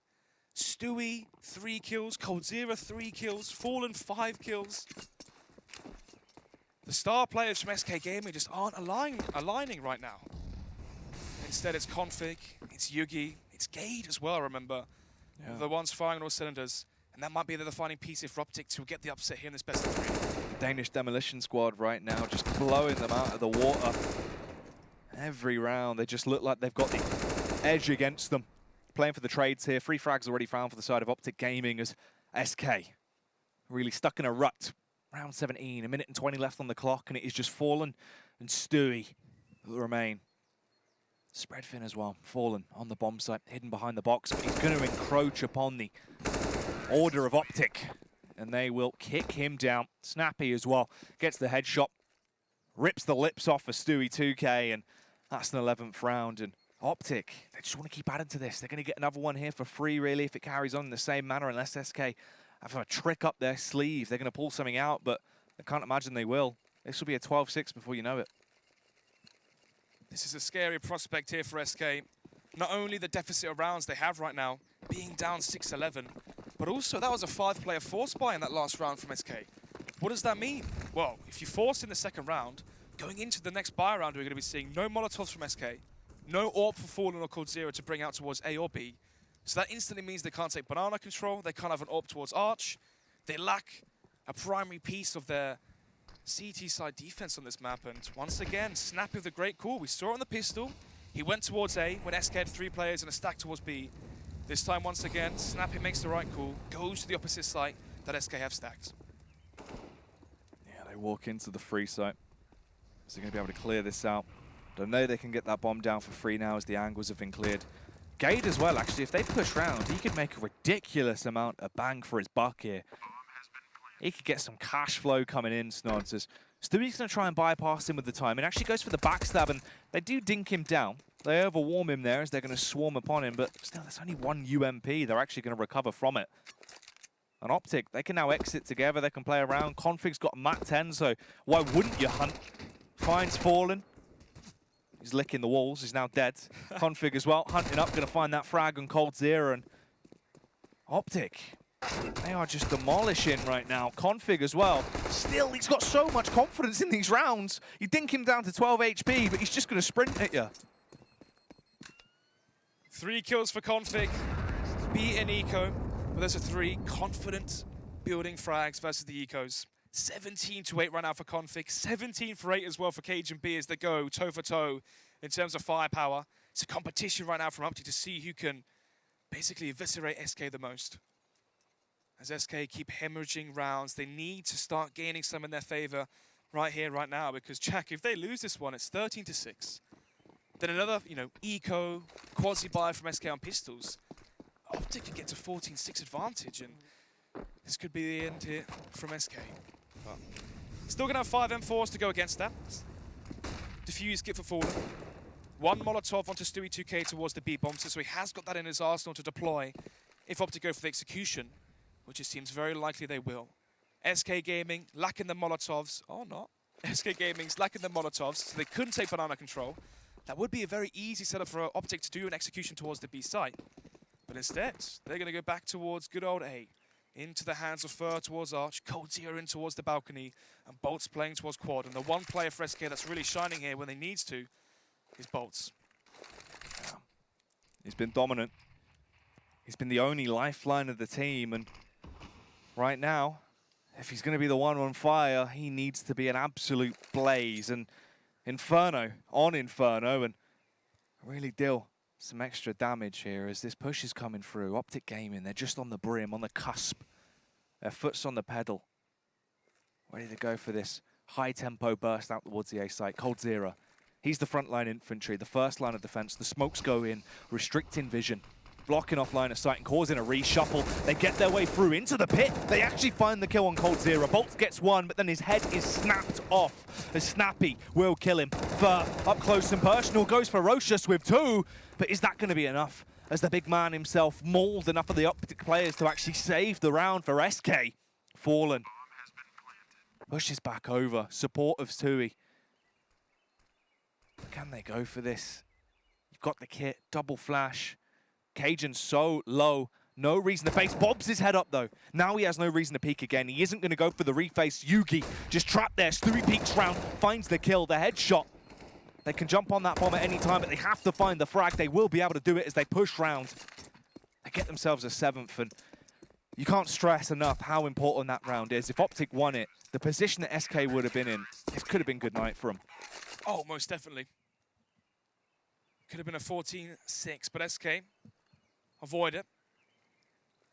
Stewie, 3 kills. Coldzera, 3 kills. Fallen, 5 kills. The star players from SK Gaming just aren't aligning right now. Instead, it's Config, it's Yugi, it's Gade as well, remember. Yeah. The ones firing on all cylinders. And that might be the defining piece if OpTic to get the upset here in this best of 3. The Danish Demolition Squad right now just blowing them out of the water. Every round, they just look like they've got the edge against them. Playing for the trades here. 3 frags already found for the side of OpTic Gaming as SK really stuck in a rut. Round 17, a minute and 20 left on the clock, and it is just Fallen and Stewie who remain. Spreadfin as well, Fallen on the bomb site, hidden behind the box, but he's going to encroach upon the order of OpTic, and they will kick him down. Snappy as well, gets the headshot, rips the lips off for Stewie 2K, and that's an 11th round. And OpTic, they just want to keep adding to this. They're going to get another one here for free, really, if it carries on in the same manner, unless SK have a trick up their sleeve. They're going to pull something out, but I can't imagine they will. This will be a 12-6 before you know it. This is a scary prospect here for SK. Not only the deficit of rounds they have right now, being down 6-11, but also that was a 5-player force buy in that last round from SK. What does that mean? Well, if you force in the second round, going into the next buy round, we're going to be seeing no Molotovs from SK, no AWP for Fallen or Coldzera to bring out towards A or B. So that instantly means they can't take banana control, they can't have an AWP towards Arch. They lack a primary piece of their CT side defense on this map, and once again, Snappy with a great call. We saw it on the pistol. He went towards A when SK had 3 players and a stack towards B. This time, once again, Snappy makes the right call, goes to the opposite site that SK have stacked. Yeah, they walk into the free site. So they're going to be able to clear this out. Don't know they can get that bomb down for free now as the angles have been cleared. Gade as well, actually, if they push round, he could make a ridiculous amount of bang for his buck here. He could get some cash flow coming in, Snods, as Stewie's going to try and bypass him with the time, and actually goes for the backstab, and they do dink him down. They overwarm him there as they're going to swarm upon him, but still, there's only 1 UMP. They're actually going to recover from it. And OpTic, they can now exit together. They can play around. Config's got Mat 10, so why wouldn't you hunt? Finds Fallen. He's licking the walls. He's now dead. Config as well, hunting up, going to find that frag on Coldzera, and OpTic, they are just demolishing right now. Config as well. Still, he's got so much confidence in these rounds. You dink him down to 12 HP, but he's just going to sprint at you. 3 kills for Config. Beat an eco, but there's a 3 confident building frags versus the ecos. 17 to 8 right now for Config. 17 for 8 as well for Cajun B as they go toe for toe in terms of firepower. It's a competition right now from OpTic to see who can basically eviscerate SK the most. As SK keep hemorrhaging rounds, they need to start gaining some in their favor right here, right now, because Jack, if they lose this one, it's 13-6. Then another, eco, quasi-buy from SK on pistols. OpTic could get to 14-6 advantage, and this could be the end here from SK. But still going to have 5 M4s to go against that. Defuse, get for Fallen. 1 Molotov onto Stewie 2K towards the B bomb, so he has got that in his arsenal to deploy if OpTic go for the execution, which it seems very likely they will. SK Gaming lacking the Molotovs, or not. SK Gaming's lacking the Molotovs, so they couldn't take banana control. That would be a very easy setup for OpTic to do an execution towards the B site. But instead, they're going to go back towards good old A. Into the hands of Fur towards Arch, Coldzera in towards the balcony, and Bolts playing towards Quad. And the one player for SK that's really shining here when they needs to is Bolts. Yeah. He's been dominant. He's been the only lifeline of the team, and right now, if he's going to be the one on fire, he needs to be an absolute blaze. And Inferno, on Inferno, and really deal some extra damage here as this push is coming through. OpTic Gaming, they're just on the brim, on the cusp. Their foot's on the pedal. Ready to go for this high-tempo burst out towards the A site. Coldzera, he's the frontline infantry, the first line of defense. The smokes go in, restricting vision, blocking off line of sight and causing a reshuffle. They get their way through into the pit. They actually find the kill on Coldzera. Bolts gets 1, but then his head is snapped off. The Snappy will kill him. Fur, up close and personal, goes ferocious with 2. But is that going to be enough? As the big man himself mauled enough of the OpTic players to actually save the round for SK. Fallen. Pushes back over. Support of Stewie. Can they go for this? You've got the kit. Double flash. Cajun's so low. No reason to face. Bobs his head up, though. Now he has no reason to peek again. He isn't going to go for the reface. Yugi just trapped there. Stewie peeks round. Finds the kill. The headshot. They can jump on that bomb at any time, but they have to find the frag. They will be able to do it as they push round. They get themselves a 7th, and you can't stress enough how important that round is. If OpTic won it, the position that SK would have been in, this could have been good night for them. Oh, most definitely. Could have been a 14-6, but SK avoid it.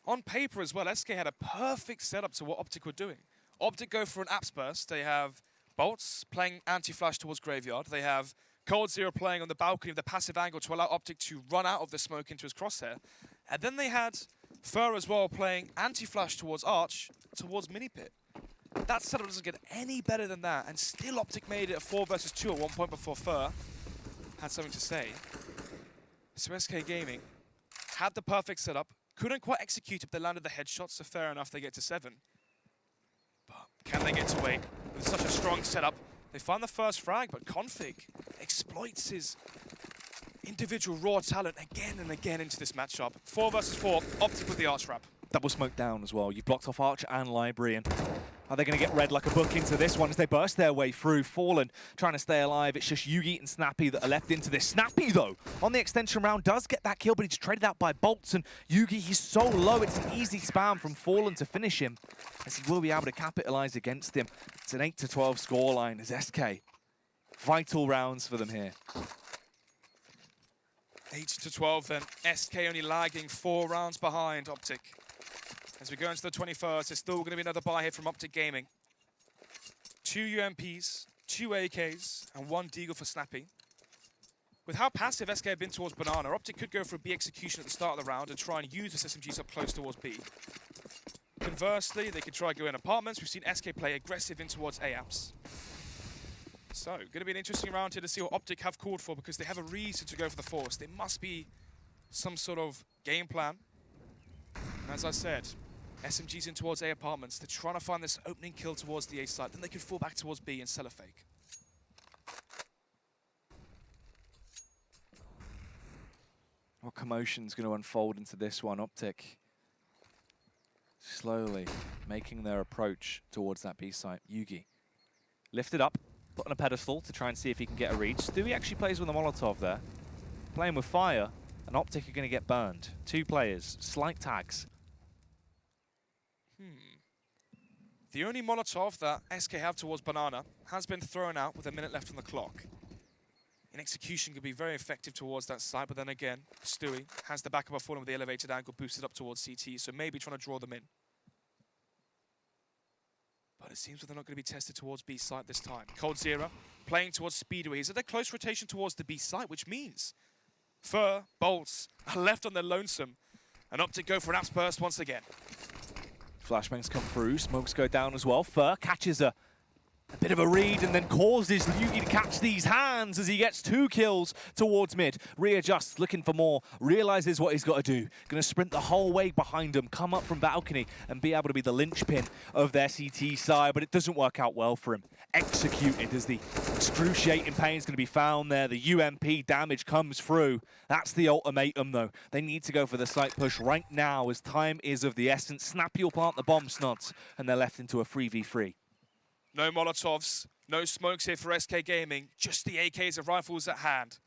On paper as well, SK had a perfect setup to what OpTic were doing. OpTic go for an apps burst. They have Bolts playing anti-flash towards Graveyard. They have Cold Zero playing on the balcony of the passive angle to allow OpTic to run out of the smoke into his crosshair. And then they had Fur as well playing anti-flash towards Arch, towards Mini Pit. That setup doesn't get any better than that, and still OpTic made it a 4 versus 2 at one point before Fur had something to say. So SK Gaming had the perfect setup, couldn't quite execute it, but they landed the headshots, so fair enough, they get to 7. But can they get to 8? With such a strong setup, they find the first frag, but Config exploits his individual raw talent again and again into this matchup. 4 versus 4, OpTic with the Arch wrap. Double smoke down as well. You've blocked off Arch and Library, and are they going to get read like a book into this one as they burst their way through? Fallen trying to stay alive. It's just Yugi and Snappy that are left into this. Snappy, though, on the extension round, does get that kill, but he's traded out by Bolts, and Yugi, he's so low, it's an easy spam from Fallen to finish him, as he will be able to capitalize against him. It's an 8-12 scoreline as SK. Vital rounds for them here. 8-12 then. SK only lagging 4 rounds behind OpTic. As we go into the 21st, there's still going to be another buy here from OpTic Gaming. 2 UMPs, 2 AKs, and 1 Deagle for Snappy. With how passive SK have been towards Banana, OpTic could go for a B execution at the start of the round and try and use this SMGs up close towards B. Conversely, they could try go in apartments. We've seen SK play aggressive in towards A apps. So, going to be an interesting round here to see what OpTic have called for, because they have a reason to go for the force. There must be some sort of game plan. And as I said, SMG's in towards A apartments. They're trying to find this opening kill towards the A side. Then they could fall back towards B and sell a fake. What commotion's going to unfold into this one? OpTic slowly making their approach towards that B site. Yugi lifted up, put on a pedestal to try and see if he can get a reach. Stewie actually plays with a Molotov there, playing with fire, and OpTic are going to get burned. 2 players, slight tags. The only Molotov that SK have towards Banana has been thrown out with a minute left on the clock. In execution could be very effective towards that side, but then again, Stewie has the backup of Fallen with the elevated angle boosted up towards CT, so maybe trying to draw them in. But it seems that they're not going to be tested towards B site this time. Cold Zero playing towards Speedway. He's at a close rotation towards the B site, which means Fur, Bolts are left on their lonesome, and OpTic go for an apps burst once again. Flashbangs come through, smokes go down as well. Fur catches a bit of a read and then causes Yugi to catch these hands as he gets 2 kills towards mid. Readjusts, looking for more, realizes what he's got to do. Going to sprint the whole way behind him, come up from balcony and be able to be the linchpin of their CT side, but it doesn't work out well for him. Executed as the excruciating pain is going to be found there. The UMP damage comes through. That's the ultimatum, though. They need to go for the site push right now as time is of the essence. Snappy will plant the bomb, Snods, and they're left into a 3v3. No Molotovs, no smokes here for SK Gaming, just the AKs of rifles at hand.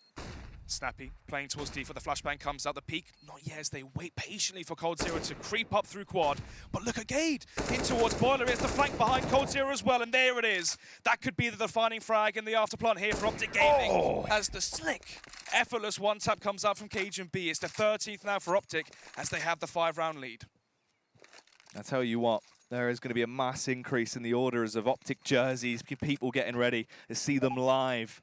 Snappy playing towards D for the flashbang comes out the peak. Not yet as they wait patiently for Cold Zero to creep up through quad. But look at Gade in towards Boiler. Here's the flank behind Cold Zero as well, and there it is. That could be the defining frag in the afterplant here for OpTic Gaming. As the slick, effortless one-tap comes out from Cajun B. It's the 13th now for OpTic as they have the 5-round lead. I tell you what, there is going to be a mass increase in the orders of OpTic jerseys, people getting ready to see them live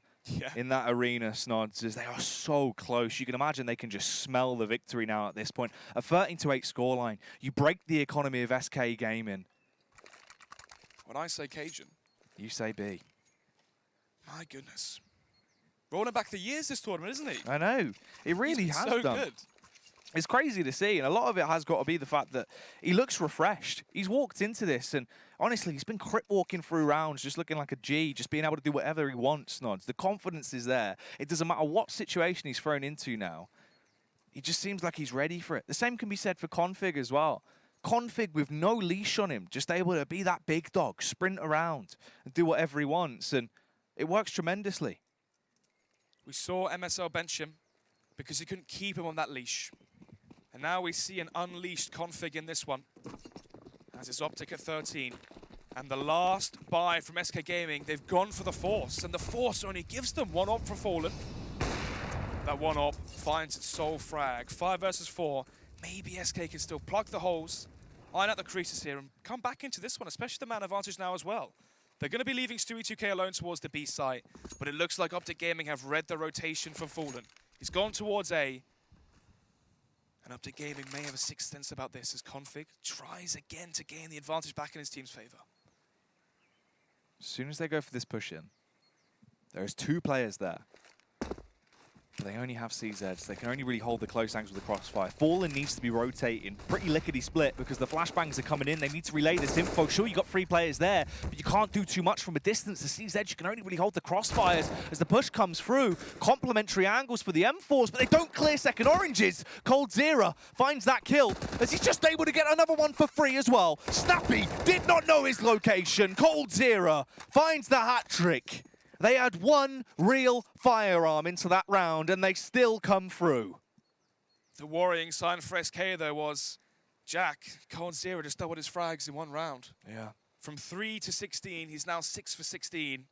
in that arena, Snods, as they are so close. You can imagine they can just smell the victory now at this point. A 13-8 scoreline. You break the economy of SK Gaming. When I say Cajun, you say B. My goodness. Rolling back the years this tournament, isn't he? I know. It really has so done. Good. It's crazy to see, and a lot of it has got to be the fact that he looks refreshed. He's walked into this, and honestly, he's been crip walking through rounds, just looking like a G, just being able to do whatever he wants, Nods. The confidence is there. It doesn't matter what situation he's thrown into now. He just seems like he's ready for it. The same can be said for Config as well. Config with no leash on him, just able to be that big dog, sprint around, and do whatever he wants, and it works tremendously. We saw MSL bench him because he couldn't keep him on that leash. And now we see an unleashed Config in this one, as it's OpTic at 13. And the last buy from SK Gaming, they've gone for the Force, and the Force only gives them 1 op for Fallen. That one op finds its sole frag. 5 versus 4. Maybe SK can still plug the holes, iron out the creases here, and come back into this one, especially the man advantage now as well. They're going to be leaving Stewie 2K alone towards the B site, but it looks like OpTic Gaming have read the rotation from Fallen. He's gone towards A, and OpTic Gaming may have a sixth sense about this as Config tries again to gain the advantage back in his team's favor. As soon as they go for this push-in, there's 2 players there. But they only have CZs. They can only really hold the close angles with the crossfire. Fallen needs to be rotating pretty lickety-split because the flashbangs are coming in. They need to relay this info. Sure, you got 3 players there, but you can't do too much from a distance. The CZs, you can only really hold the crossfires as the push comes through. Complementary angles for the M4s, but they don't clear second oranges. coldzera finds that kill as he's just able to get another one for free as well. Snappy did not know his location. coldzera finds the hat trick. They had 1 real firearm into that round, and they still come through. The worrying sign for SK, though, was Jack, coldzera just doubled his frags in 1 round. Yeah. From 3 to 16, he's now 6 for 16.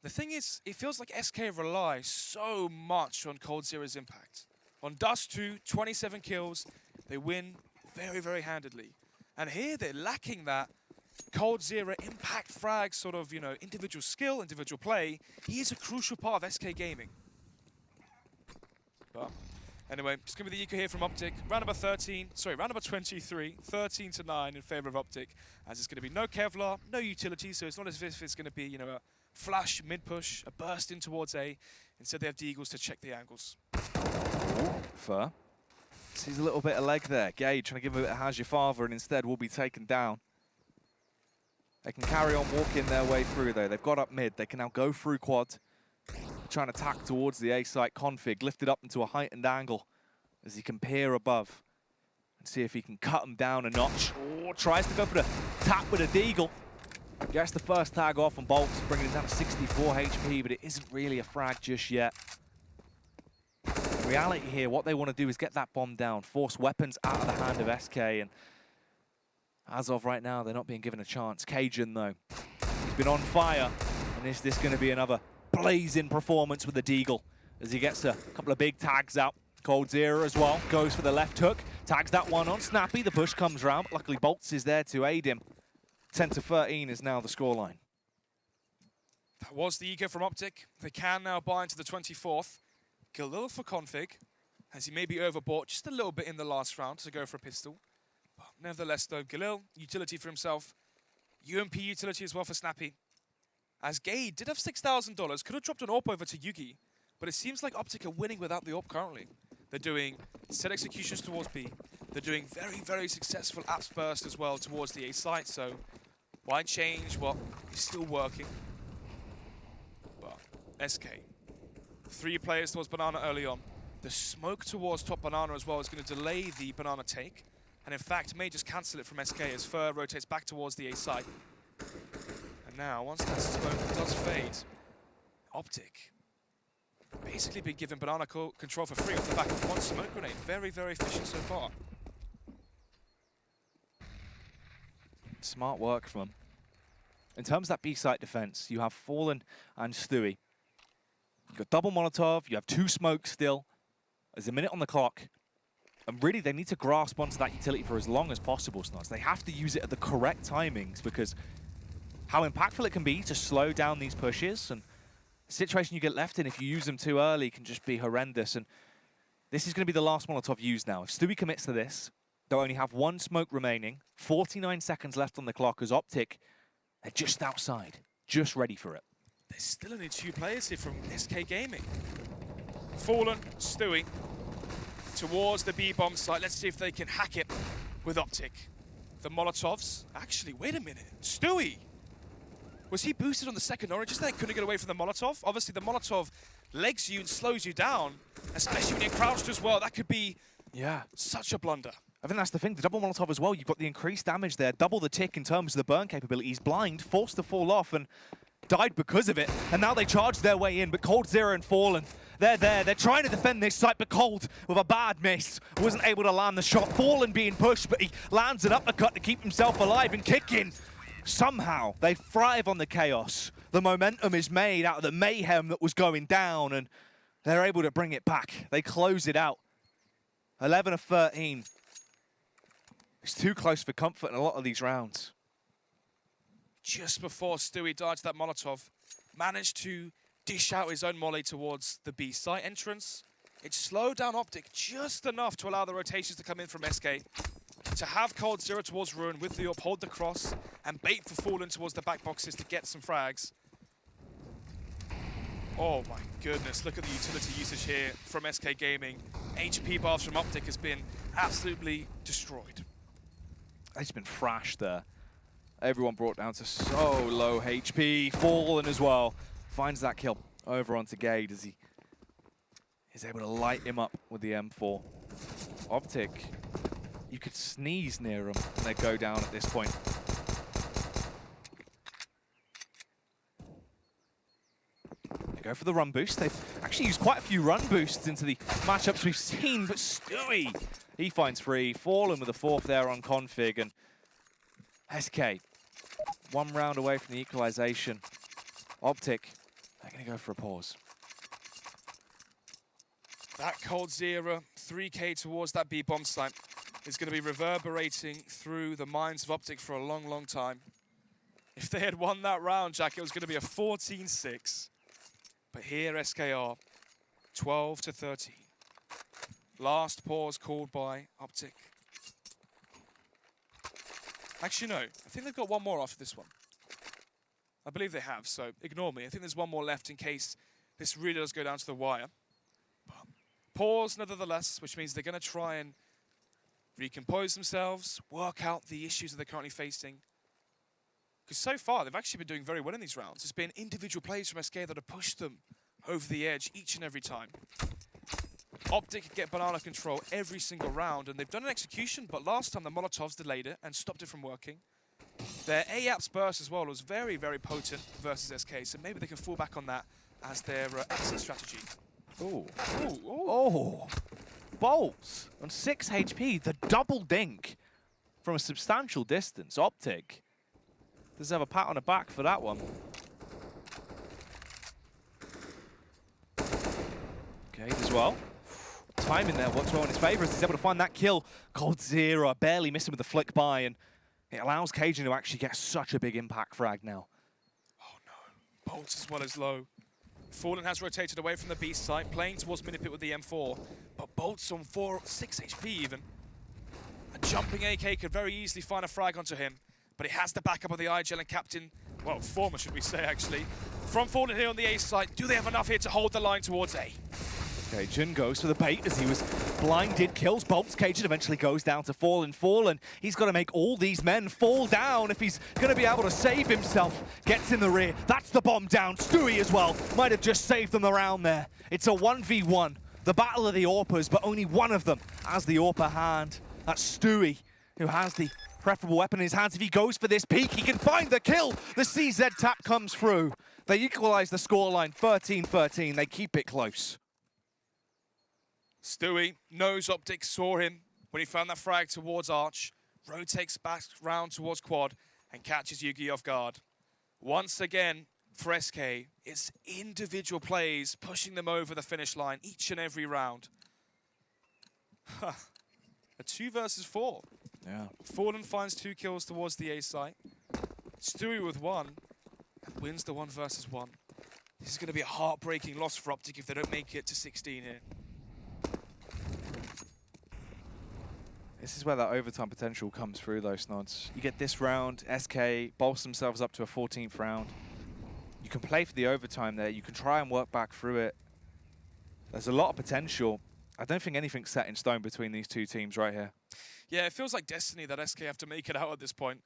The thing is, it feels like SK rely so much on coldzera's impact. On Dust 2, 27 kills, they win very, very handedly. And here they're lacking that coldzera impact frag sort of, you know, individual skill, individual play. He is a crucial part of SK Gaming. But anyway, it's going to be the eco here from OpTic. Round number 23, 13 to 9 in favor of OpTic. As it's going to be no Kevlar, no utility, so it's not as if it's going to be, you know, a flash mid-push, a burst in towards A. Instead, they have the Eagles to check the angles. Fur. Sees a little bit of leg there. Gage trying to give a bit of how's your father, and instead will be taken down. They can carry on walking their way through, though. They've got up mid. They can now go through quad. Trying to tack towards the A-site config. Lifted up into a heightened angle as he can peer above and see if he can cut him down a notch. Oh, tries to go for the tap with a deagle. Gets the first tag off on Bolts, bringing him down to 64 HP, but it isn't really a frag just yet. In reality here, what they want to do is get that bomb down, force weapons out of the hand of SK, and as of right now, they're not being given a chance. Cajun, though, he's been on fire. And is this going to be another blazing performance with the deagle as he gets a couple of big tags out? coldzera as well, goes for the left hook, tags that one on. Snappy, the push comes round, but luckily Bolts is there to aid him. 10 to 13 is now the scoreline. That was the eco from OpTic. They can now buy into the 24th. Galil for config, as he may be overbought just a little bit in the last round to go for a pistol. Nevertheless, though, Galil, utility for himself. UMP utility as well for Snappy. As Gade did have $6,000, could have dropped an AWP over to Yugi, but it seems like OpTic are winning without the AWP currently. They're doing set executions towards B. They're doing very, very successful apps burst as well towards the A site, so why change what is still working? But SK, 3 players towards Banana early on. The smoke towards top Banana as well is going to delay the Banana take. And in fact, may just cancel it from SK as Fur rotates back towards the A site. And now, once that smoke does fade, OpTic basically been given Banana control for free off the back of 1 smoke grenade. Very, very efficient so far. Smart work from them. In terms of that B-site defense, you have Fallen and Stewie. You've got double Molotov, you have 2 smokes still. There's a minute on the clock. And really, they need to grasp onto that utility for as long as possible, Snots. They have to use it at the correct timings because how impactful it can be to slow down these pushes, and the situation you get left in if you use them too early can just be horrendous. And this is going to be the last Molotov used now. If Stewie commits to this, they'll only have 1 smoke remaining, 49 seconds left on the clock as OpTic, they're just outside, just ready for it. There's still only 2 players here from SK Gaming. Fallen, Stewie, towards the B-bomb site. Let's see if they can hack it with OpTic. The Molotovs. Actually, wait a minute. Stewie! Was he boosted on the second orange? Just there, couldn't get away from the Molotov. Obviously, the Molotov legs you and slows you down, especially when you're crouched as well. That could be such a blunder. I think that's the thing. The double Molotov as well, you've got the increased damage there, double the tick in terms of the burn capability. He's blind, forced to fall off, and died because of it. And now they charge their way in, but coldzera and Fallen, they're there. They're trying to defend this site, but Cold, with a bad miss, wasn't able to land the shot. Fallen being pushed, but he lands an uppercut to keep himself alive and kicking. Somehow, they thrive on the chaos. The momentum is made out of the mayhem that was going down, and they're able to bring it back. They close it out. 11 of 13. It's too close for comfort in a lot of these rounds. Just before Stewie dodged that Molotov, managed to dish out his own molly towards the B site entrance. It slowed down OpTic just enough to allow the rotations to come in from SK. To have Cold Zero towards Ruin with the up, hold the cross, and bait for Fallen towards the back boxes to get some frags. Oh my goodness, look at the utility usage here from SK Gaming. HP bars from OpTic has been absolutely destroyed. It's been thrashed there. Everyone brought down to so low HP. Fallen as well. Finds that kill over onto Gade as he is able to light him up with the M4. OpTic, you could sneeze near them and they go down at this point. They go for the run boost. They've actually used quite a few run boosts into the matchups we've seen, but Stewie, he finds free. Fallen with a fourth there on config, and SK, 1 round away from the equalization. OpTic, they're going to go for a pause. That Cold Zero, 3K towards that B-bomb site, is going to be reverberating through the minds of OpTic for a long, long time. If they had won that round, Jack, it was going to be a 14-6. But here, SKR, 12-13. Last pause called by OpTic. Actually, no. I think they've got one more after this one. I believe they have, so ignore me. I think there's one more left in case this really does go down to the wire. But pause, nevertheless, which means they're going to try and recompose themselves, work out the issues that they're currently facing. Because so far, they've actually been doing very well in these rounds. It's been individual plays from SK that have pushed them over the edge each and every time. OpTic get banana control every single round, and they've done an execution, but last time the Molotovs delayed it and stopped it from working. Their AAPS burst as well was very, very potent versus SK, so maybe they can fall back on that as their exit strategy. Ooh. Ooh. Oh. Bolts on 6 HP, the double dink from a substantial distance. OpTic does have a pat on the back for that one. Okay, as well. Timing there, what's well in his favour as he's able to find that kill. Cold Zero, barely missing with the flick by, and it allows Cajun to actually get such a big impact frag now. Oh no, Bolts as well as low. Fallen has rotated away from the beast site, playing towards Minipit with the M4, but Bolts on 6 HP even. A jumping AK could very easily find a frag onto him, but he has the backup of the IGL and captain, well, former should we say actually, from Fallen here on the A site. Do they have enough here to hold the line towards A? Cajun goes for the bait as he was blinded, kills Bolts. Cajun eventually goes down to Fallen. Fallen, he's got to make all these men fall down if he's going to be able to save himself. Gets in the rear, that's the bomb down. Stewie as well, might have just saved them around there. It's a 1v1, the battle of the AWPers, but only one of them has the AWPer hand. That's Stewie, who has the preferable weapon in his hands. If he goes for this peak, he can find the kill. The CZ tap comes through. They equalize the scoreline, 13-13. They keep it close. Stewie knows OpTic saw him when he found that frag towards Arch, rotates back round towards Quad, and catches Yugi off guard. Once again, for SK, it's individual plays pushing them over the finish line each and every round. A 2 versus 4. Yeah. Fallen finds 2 kills towards the A site. Stewie with 1 and wins the 1 versus 1. This is going to be a heartbreaking loss for OpTic if they don't make it to 16 here. This is where that overtime potential comes through, though, Snods. You get this round, SK bolster themselves up to a 14th round. You can play for the overtime there. You can try and work back through it. There's a lot of potential. I don't think anything's set in stone between these two teams right here. Yeah, it feels like destiny that SK have to make it out at this point.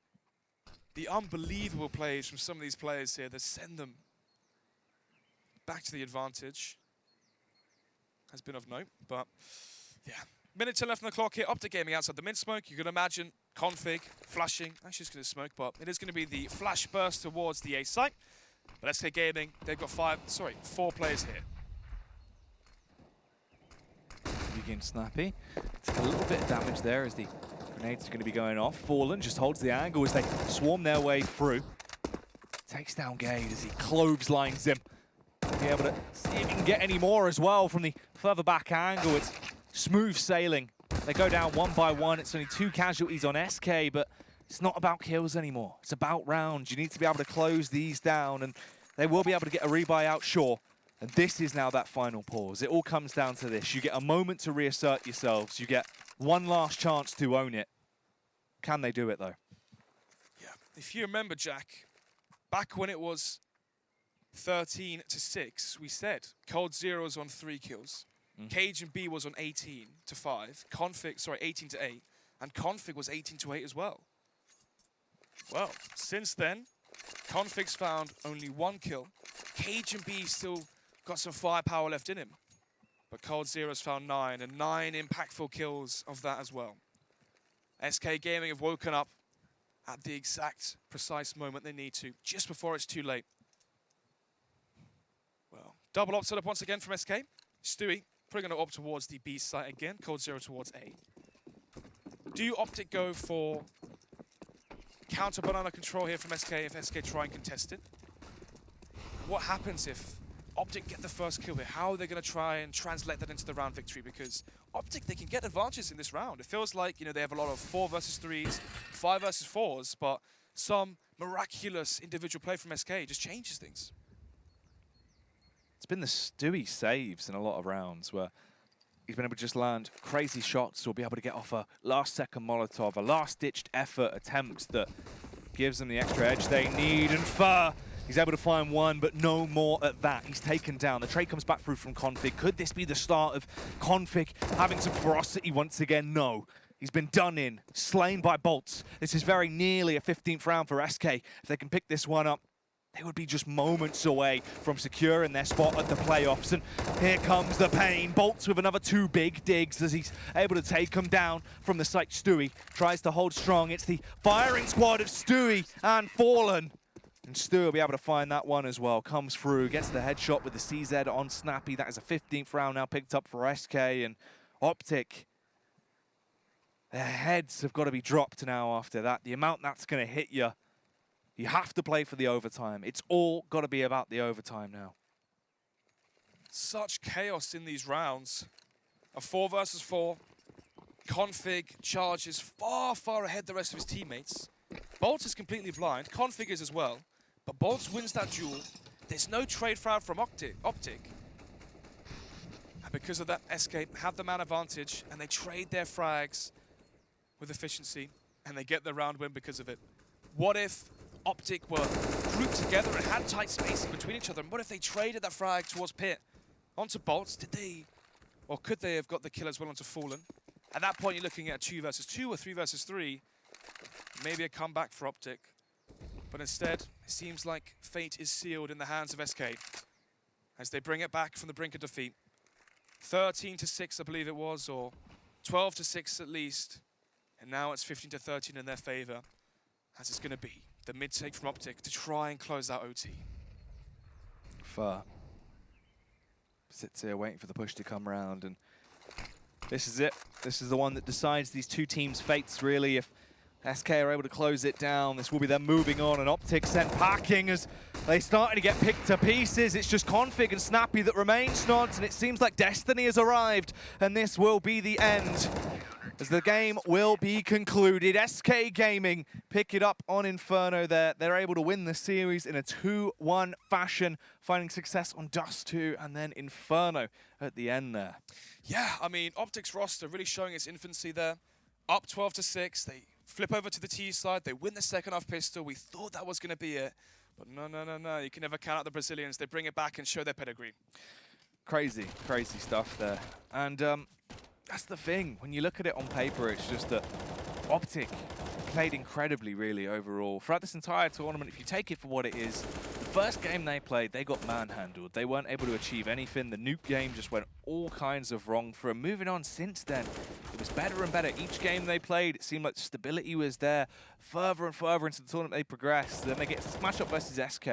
The unbelievable plays from some of these players here that send them back to the advantage has been of note, but yeah. Minute 10 left on the clock here. OpTic Gaming outside the mid-smoke. You can imagine config, flashing. Actually, it's going to smoke, but it is going to be the flash burst towards the A site. But SK Gaming, they've got 4 players here. Begin Snappy. It's a little bit of damage there as the grenades are going to be going off. Fallen just holds the angle as they swarm their way through. Takes down Gade as he clotheslines him. be able to see if he can get any more as well from the further back angle. It's smooth sailing. They go down one by one. It's only 2 casualties on SK, but it's not about kills anymore. It's about rounds. You need to be able to close these down, and they will be able to get a rebuy out, sure. And this is now that final pause. It all comes down to this. You get a moment to reassert yourselves. You get one last chance to own it. Can they do it, though? Yeah. If you remember, Jack, back when it was 13-6, we said Cold Zero was on 3 kills. Cage and B was on 18-5. Config, sorry, 18-8. And Config was 18-8 as well. Well, since then, Config's found only 1 kill. Cage and B still got some firepower left in him. But Cold Zero's found 9, and 9 impactful kills of that as well. SK Gaming have woken up at the exact precise moment they need to, just before it's too late. Well, double op setup once again from SK. Stewie, probably going to opt towards the B site again. Cold Zero towards A. Do OpTic go for counter banana control here from SK if SK try and contest it? What happens if OpTic get the first kill here? How are they going to try and translate that into the round victory? Because OpTic, they can get advantages in this round. It feels like, you know, they have a lot of 4 versus 3s, 5 versus 4s, but some miraculous individual play from SK just changes things. It's been the Stewie saves in a lot of rounds where he's been able to just land crazy shots or be able to get off a last-second Molotov, a last-ditched effort attempt that gives them the extra edge they need. And Fur, he's able to find one, but no more at that. He's taken down. The trade comes back through from Config. Could this be the start of Config having some ferocity once again? No. He's been done in, slain by bolts. This is very nearly a 15th round for SK. If they can pick this one up, they would be just moments away from securing their spot at the playoffs. And here comes the pain. Bolts with another 2 big digs as he's able to take him down from the site. Stewie tries to hold strong. It's the firing squad of Stewie and Fallen. And Stewie will be able to find that one as well. Comes through, gets the headshot with the CZ on Snappy. That is a 15th round now picked up for SK. And OpTic, their heads have got to be dropped now after that. The amount that's going to hit you. You have to play for the overtime. It's all got to be about the overtime now. Such chaos in these rounds. A 4 versus 4. Config charges far, far ahead the rest of his teammates. Bolt is completely blind. Config is as well. But Bolt wins that duel. There's no trade frag from OpTic. And because of that, SK have the man advantage, and they trade their frags with efficiency, and they get the round win because of it. What if OpTic were grouped together and had tight spacing between each other? And what if they traded that frag towards Pit onto Bolts? Did they, or could they have got the kill as well onto Fallen? At that point, you're looking at a 2 versus 2 or 3 versus 3. Maybe a comeback for OpTic. But instead, it seems like fate is sealed in the hands of SK as they bring it back from the brink of defeat. 13-6, I believe it was, or 12-6 at least. And now it's 15-13 in their favor, as it's going to be the mid-take from OpTic to try and close out OT. Fur sits here waiting for the push to come round, and this is it. This is the one that decides these 2 teams' fates, really. If SK are able to close it down, this will be them moving on, and OpTic sent packing as they started to get picked to pieces. It's just Config and Snappy that remain snods, and it seems like destiny has arrived, and this will be the end, as the game will be concluded. SK Gaming pick it up on Inferno there. They're able to win the series in a 2-1 fashion, finding success on Dust 2 and then Inferno at the end there. Yeah, I mean, OpTic's roster really showing its infancy there. Up 12-6, they flip over to the T side, they win the second half pistol. We thought that was going to be it, but no. You can never count out the Brazilians. They bring it back and show their pedigree. Crazy, crazy stuff there. And that's the thing. When you look at it on paper, it's just that OpTic played incredibly, really, overall. Throughout this entire tournament, if you take it for what it is, the first game they played, they got manhandled. They weren't able to achieve anything. The nuke game just went all kinds of wrong for them. Moving on since then, it was better and better. Each game they played, it seemed like stability was there. Further and further into the tournament, they progressed. Then they get smashed up versus SK.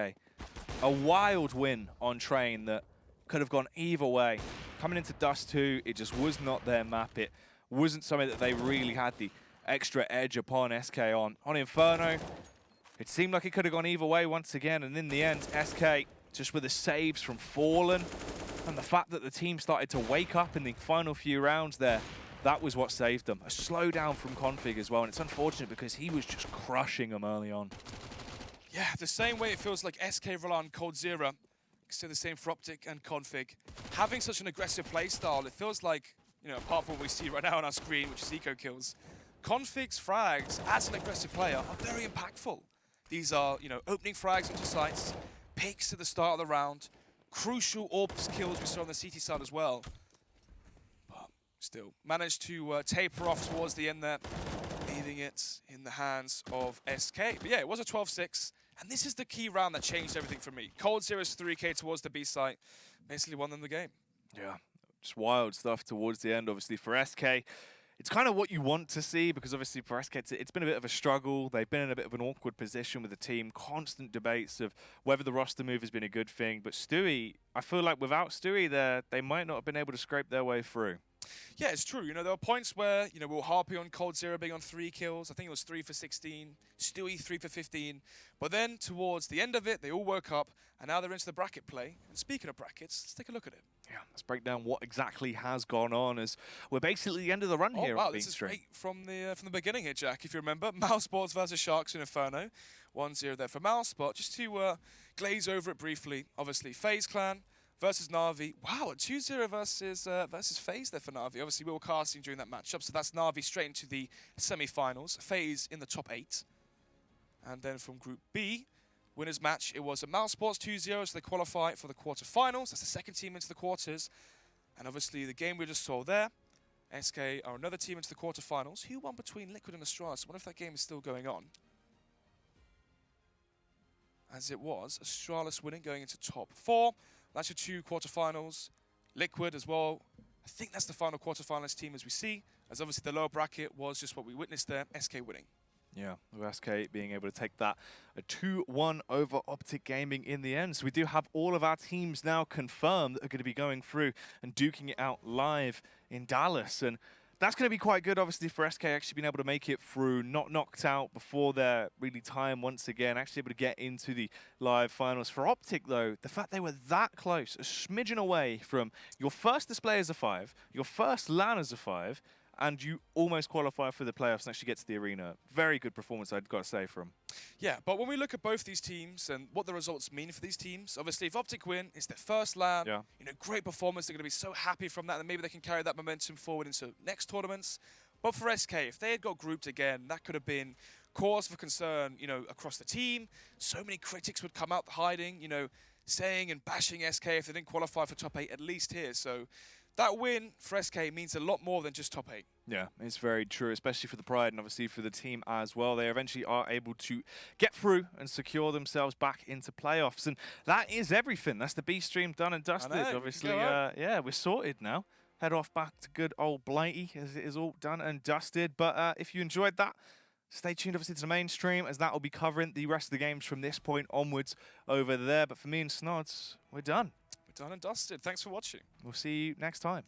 A wild win on Train that could have gone either way. Coming into Dust 2, it just was not their map. It wasn't something that they really had the extra edge upon SK on. On Inferno, it seemed like it could have gone either way once again, and in the end, SK just with the saves from Fallen, and the fact that the team started to wake up in the final few rounds there, that was what saved them. A slowdown from Config as well, and it's unfortunate because he was just crushing them early on. Yeah, the same way it feels like SK rely on coldzera, still the same for OpTic and Config. Having such an aggressive playstyle, it feels like, you know, apart from what we see right now on our screen, which is eco kills, Config's frags, as an aggressive player, are very impactful. These are, you know, opening frags into sites, picks at the start of the round, crucial AWPs kills we saw on the CT side as well. But still, managed to taper off towards the end there, leaving it in the hands of SK. But yeah, it was a 12-6, and this is the key round that changed everything for me. coldzera's 3K towards the B site basically won them the game. Yeah, just wild stuff towards the end, obviously, for SK. It's kind of what you want to see, because obviously for SK, it's been a bit of a struggle. They've been in a bit of an awkward position with the team. Constant debates of whether the roster move has been a good thing. But Stewie, I feel like without Stewie, they might not have been able to scrape their way through. Yeah, it's true. You know, there were points where, you know, we were harping on coldzera being on 3 kills. I think it was 3 for 16. Stewie 3 for 15. But then towards the end of it, they all woke up, and now they're into the bracket play. And speaking of brackets, let's take a look at it. Yeah, let's break down what exactly has gone on, as we're basically at the end of the run here. Oh, wow, this is right from the beginning here, Jack. If you remember, Mousesports versus Sharks in Inferno. 1-0 there for Mousesport. Just to glaze over it briefly, obviously, FaZe Clan versus Na'Vi. Wow, a 2-0 versus FaZe there for Na'Vi. Obviously, we were casting during that matchup, so that's Na'Vi straight into the semi-finals. FaZe in the top 8. And then from Group B, winners match, it was a Mousesports 2-0, so they qualify for the quarterfinals. That's the second team into the quarters. And obviously, the game we just saw there, SK are another team into the quarterfinals. Who won between Liquid and Astralis? I wonder if that game is still going on. As it was, Astralis winning, going into top 4. That's your 2 quarterfinals. Liquid as well. I think that's the final quarterfinalist team as we see, as obviously the lower bracket was just what we witnessed there, SK winning. Yeah, with SK being able to take that a 2-1 over OpTic Gaming in the end. So we do have all of our teams now confirmed that are going to be going through and duking it out live in Dallas. And that's going to be quite good, obviously, for SK actually being able to make it through, not knocked out before their really time once again, actually able to get into the live finals. For OpTic, though, the fact they were that close, a smidgen away from your first display as a 5, your first LAN as a 5, and you almost qualify for the playoffs and actually get to the arena. Very good performance, I've got to say, from. Yeah, but when we look at both these teams and what the results mean for these teams, obviously if OpTic win, it's their first LAN, you know, great performance, they're going to be so happy from that, and maybe they can carry that momentum forward into next tournaments. But for SK, if they had got grouped again, that could have been cause for concern, you know, across the team. So many critics would come out hiding, you know, saying and bashing SK if they didn't qualify for top 8, at least here. So that win for SK means a lot more than just top 8. Yeah, it's very true, especially for the Pride and obviously for the team as well. They eventually are able to get through and secure themselves back into playoffs. And that is everything. That's the B stream done and dusted. Obviously, yeah, we're sorted now. Head off back to good old Blighty, as it is all done and dusted. But if you enjoyed that, stay tuned, obviously, to the main stream, as that will be covering the rest of the games from this point onwards over there. But for me and Snods, we're done. We're done and dusted. Thanks for watching. We'll see you next time.